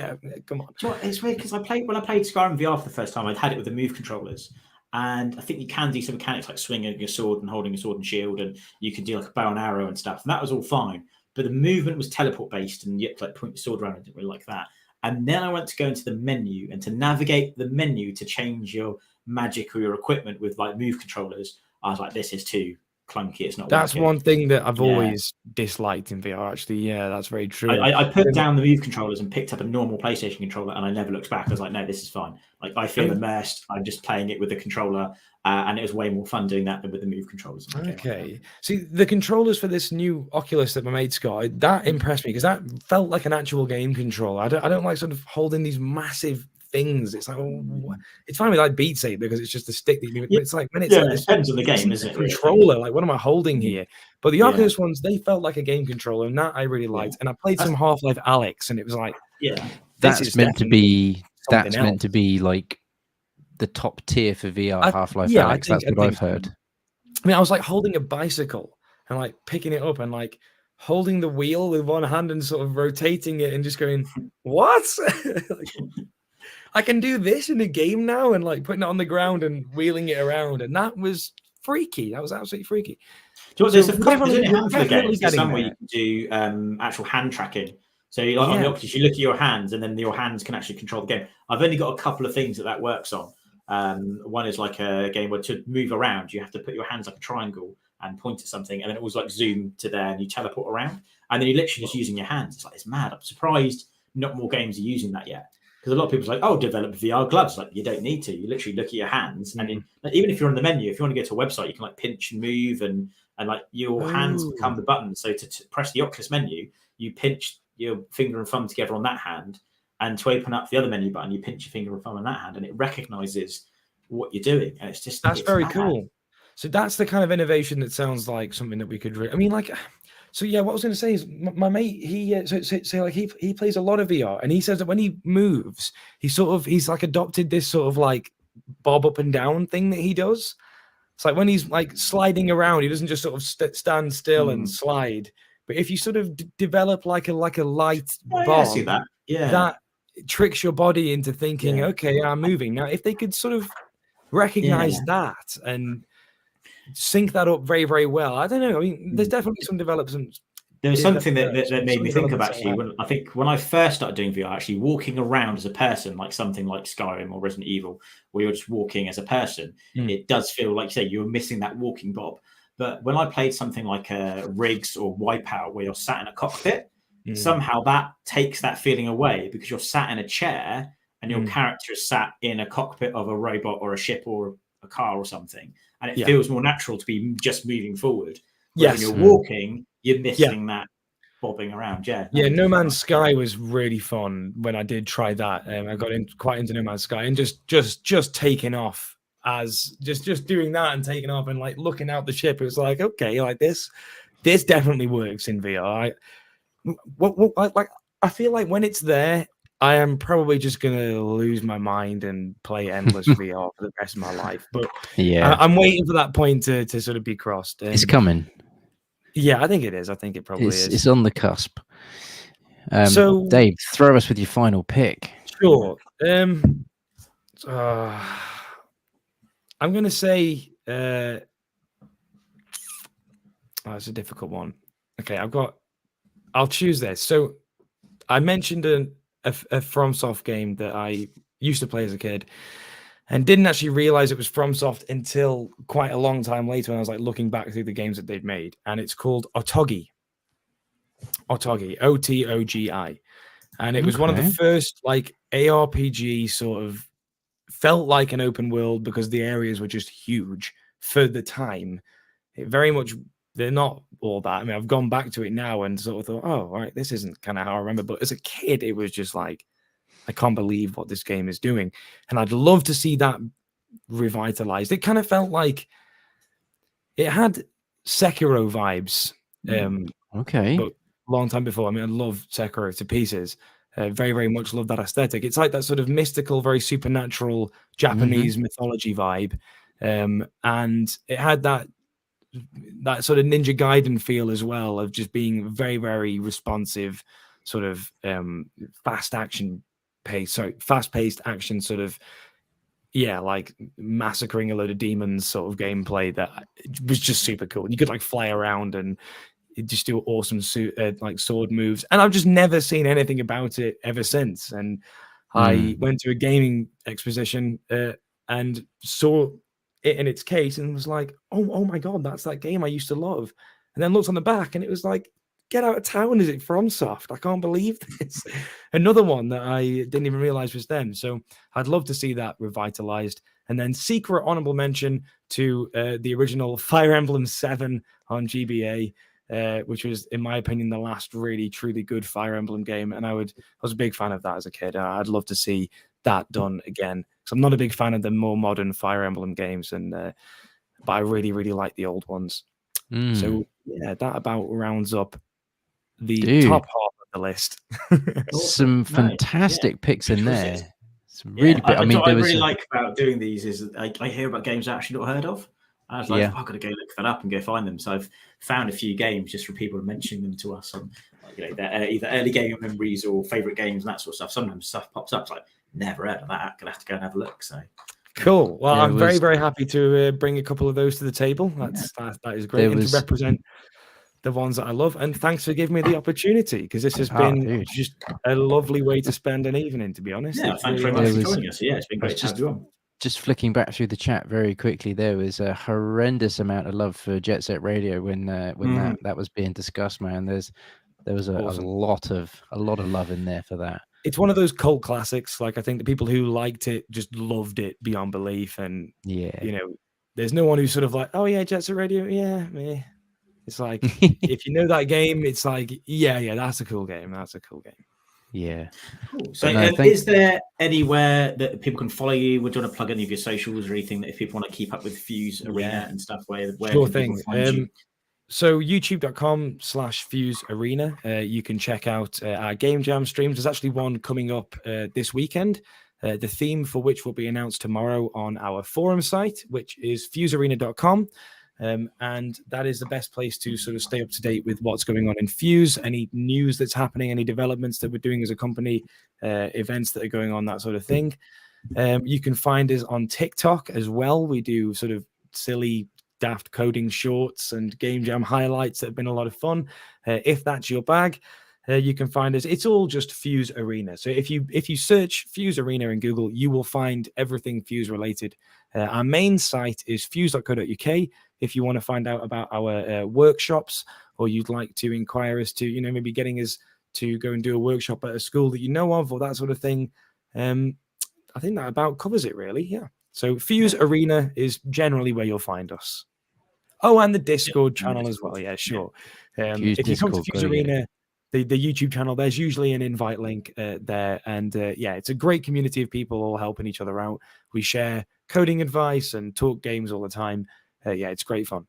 come on. Do you know what? It's weird, because when I played Skyrim VR for the first time, I'd had it with the Move controllers, and I think you can do some mechanics like swinging your sword and holding your sword and shield, and you can do like a bow and arrow and stuff, and that was all fine. But the movement was teleport based, and you had to like point your sword around. I didn't really like that. And then I went to go into the menu, and to navigate the menu to change your magic or your equipment with like Move controllers, I was like, this is too clunky. It's not. That's one thing that I've always disliked in VR. Actually, yeah, that's very true. I put down the Move controllers and picked up a normal PlayStation controller, and I never looked back. I was like, no, this is fine. Like, I feel immersed. I'm just playing it with the controller, and it was way more fun doing that than with the Move controllers. Okay. See, the controllers for this new Oculus that my mate's got, that impressed me, because that felt like an actual game controller. I don't like sort of holding these massive things. It's like, it's fine with like Beat Saber because it's just a stick that you. But it's like when it's it depends on the game, isn't it? Controller, like what am I holding here? But the Oculus ones, they felt like a game controller, and that I really liked. And I played some Half-Life Alyx, and it was like, that's meant to be like the top tier for VR. Half-Life Alyx. That's what I've heard. I mean, I was like holding a bicycle and like picking it up and like holding the wheel with one hand and sort of rotating it and just going, what? Like, I can do this in a game now, and like putting it on the ground and wheeling it around, and that was freaky. That was absolutely freaky. There's a couple of handful of games. There's some where you can do actual hand tracking. So like on the Oculus, you look at your hands, and then your hands can actually control the game. I've only got a couple of things that works on. One is like a game where to move around, you have to put your hands like a triangle and point at something, and then it was like zoom to there, and you teleport around, and then you're literally just using your hands. It's like, it's mad. I'm surprised not more games are using that yet. Because a lot of people are like, oh, develop VR gloves. Like, you don't need to. You literally look at your hands, and even if you're on the menu, if you want to go to a website, you can like pinch and move, and like your hands become the button. So to press the Oculus menu, you pinch your finger and thumb together on that hand, and to open up the other menu button, you pinch your finger and thumb on that hand, and it recognizes what you're doing. And it's very cool. So that's the kind of innovation that sounds like something that we could. I mean, like. So yeah, what I was going to say is my mate, he plays a lot of VR, and he says that when he moves, he's like adopted this sort of like bob up and down thing that he does. It's like when he's like sliding around, he doesn't just sort of stand still and slide. But if you sort of develop like a light bob, I see that. That tricks your body into thinking, okay, I'm moving. Now, if they could sort of recognize that and sync that up very, very well. I don't know. I mean, there's definitely some developments. There was something that made me think of actually. When I first started doing VR, actually walking around as a person, like something like Skyrim or Resident Evil, where you're just walking as a person, it does feel like, you say, you're missing that walking bob. But when I played something like Riggs or Wipeout, where you're sat in a cockpit, somehow that takes that feeling away, because you're sat in a chair and your character is sat in a cockpit of a robot or a ship or a car or something. And it feels more natural to be just moving forward. When you're walking, you're missing that bobbing around. No Man's Sky was really fun when I did try that. I got quite into No Man's Sky, and just taking off as just doing that and taking off and like looking out the ship. It was like, okay, like this definitely works in VR. I feel like when it's there, I am probably just going to lose my mind and play endless VR for the rest of my life. But I'm waiting for that point to sort of be crossed. It's coming. Yeah, I think it is. I think it probably is. It's on the cusp. So, Dave, throw us with your final pick. Sure. I'm going to say it's a difficult one. Okay, I'll choose this. So I mentioned a FromSoft game that I used to play as a kid and didn't actually realize it was FromSoft until quite a long time later when I was like looking back through the games that they'd made. And it's called Otogi. Otogi. And it was one of the first like ARPG sort of, felt like an open world because the areas were just huge for the time. It very much, they're not all that. I mean, I've gone back to it now and sort of thought, oh, all right, this isn't kind of how I remember. But as a kid, it was just like, I can't believe what this game is doing. And I'd love to see that revitalized. It kind of felt like it had Sekiro vibes. Okay. But a long time before. I mean, I love Sekiro to pieces. Very, very much love that aesthetic. It's like that sort of mystical, very supernatural Japanese mythology vibe. And it had that sort of Ninja Gaiden feel as well, of just being very, very responsive, sort of fast-paced action sort of, like massacring a load of demons sort of gameplay that was just super cool. You could like fly around and just do awesome like sword moves, and I've just never seen anything about it ever since. And I went to a gaming exposition and saw it in its case and was like, oh my god, that's that game I used to love. And then looked on the back and it was like, get out of town, is it FromSoft? I can't believe this. Another one that I didn't even realize was them. So I'd love to see that revitalized. And then secret honorable mention to the original Fire Emblem 7 on GBA, which was, in my opinion, the last really, truly good Fire Emblem game. And I was a big fan of that as a kid. I'd love to see that done again. So I'm not a big fan of the more modern Fire Emblem games, but I really, really like the old ones. So yeah, that about rounds up the top half of the list. Some fantastic picks in there. Some really, I mean, what I really like about doing these is I hear about games I actually not heard of. I was like, I've got to go look that up and go find them. So I've found a few games just from people mentioning them to us on, their either early gaming memories or favorite games and that sort of stuff. Sometimes stuff pops up. It's like, never heard of that. Gonna have to go and have a look. So cool. Well, I'm very, very happy to bring a couple of those to the table. That is great, and to represent the ones that I love. And thanks for giving me the opportunity, because this has been just a lovely way to spend an evening, to be honest. Yeah, thanks very much for joining us. Yeah, it's been great to have you on. Just flicking back through the chat very quickly, there was a horrendous amount of love for Jet Set Radio when that was being discussed, man. There was a lot of love in there for that. It's one of those cult classics. Like, I think the people who liked it just loved it beyond belief. And there's no one who's sort of like, oh yeah, Jet Set Radio, yeah. It's like, if you know that game, it's like, yeah, that's a cool game. That's a cool game. Yeah. Cool. So is there anywhere that people can follow you? Would you want to plug any of your socials or anything that if people want to keep up with FUZEArena and stuff, where sure thing. So youtube.com/FUZEArena. You can check out our Game Jam streams. There's actually one coming up this weekend, the theme for which will be announced tomorrow on our forum site, which is FUZEArena.com. And that is the best place to sort of stay up to date with what's going on in Fuse, any news that's happening, any developments that we're doing as a company, events that are going on, that sort of thing. You can find us on TikTok as well. We do sort of silly, daft coding shorts and Game Jam highlights that have been a lot of fun. If that's your bag, you can find us. It's all just FUZEArena. So if you search FUZEArena in Google, you will find everything Fuse related. Our main site is fuse.co.uk. If you want to find out about our workshops, or you'd like to inquire as to, maybe getting us to go and do a workshop at a school that you know of, or that sort of thing, I think that about covers it, really. Yeah. So FUZEArena is generally where you'll find us. Oh, and the Discord channel as well. Yeah, sure. If you come to FUZEArena, the YouTube channel, there's usually an invite link there. And it's a great community of people all helping each other out. We share coding advice and talk games all the time. It's great fun.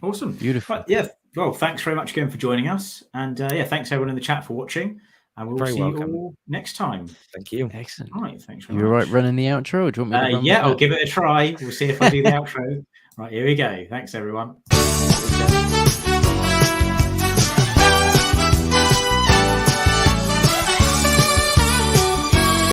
Awesome. Beautiful. But, well, thanks very much again for joining us. And thanks everyone in the chat for watching. And we'll see you all next time. Thank you. Excellent. All right, thanks very much. You're right running the outro? Or do you want me to run I'll give it a try. We'll see if I do the outro. Right, here we go. Thanks, everyone.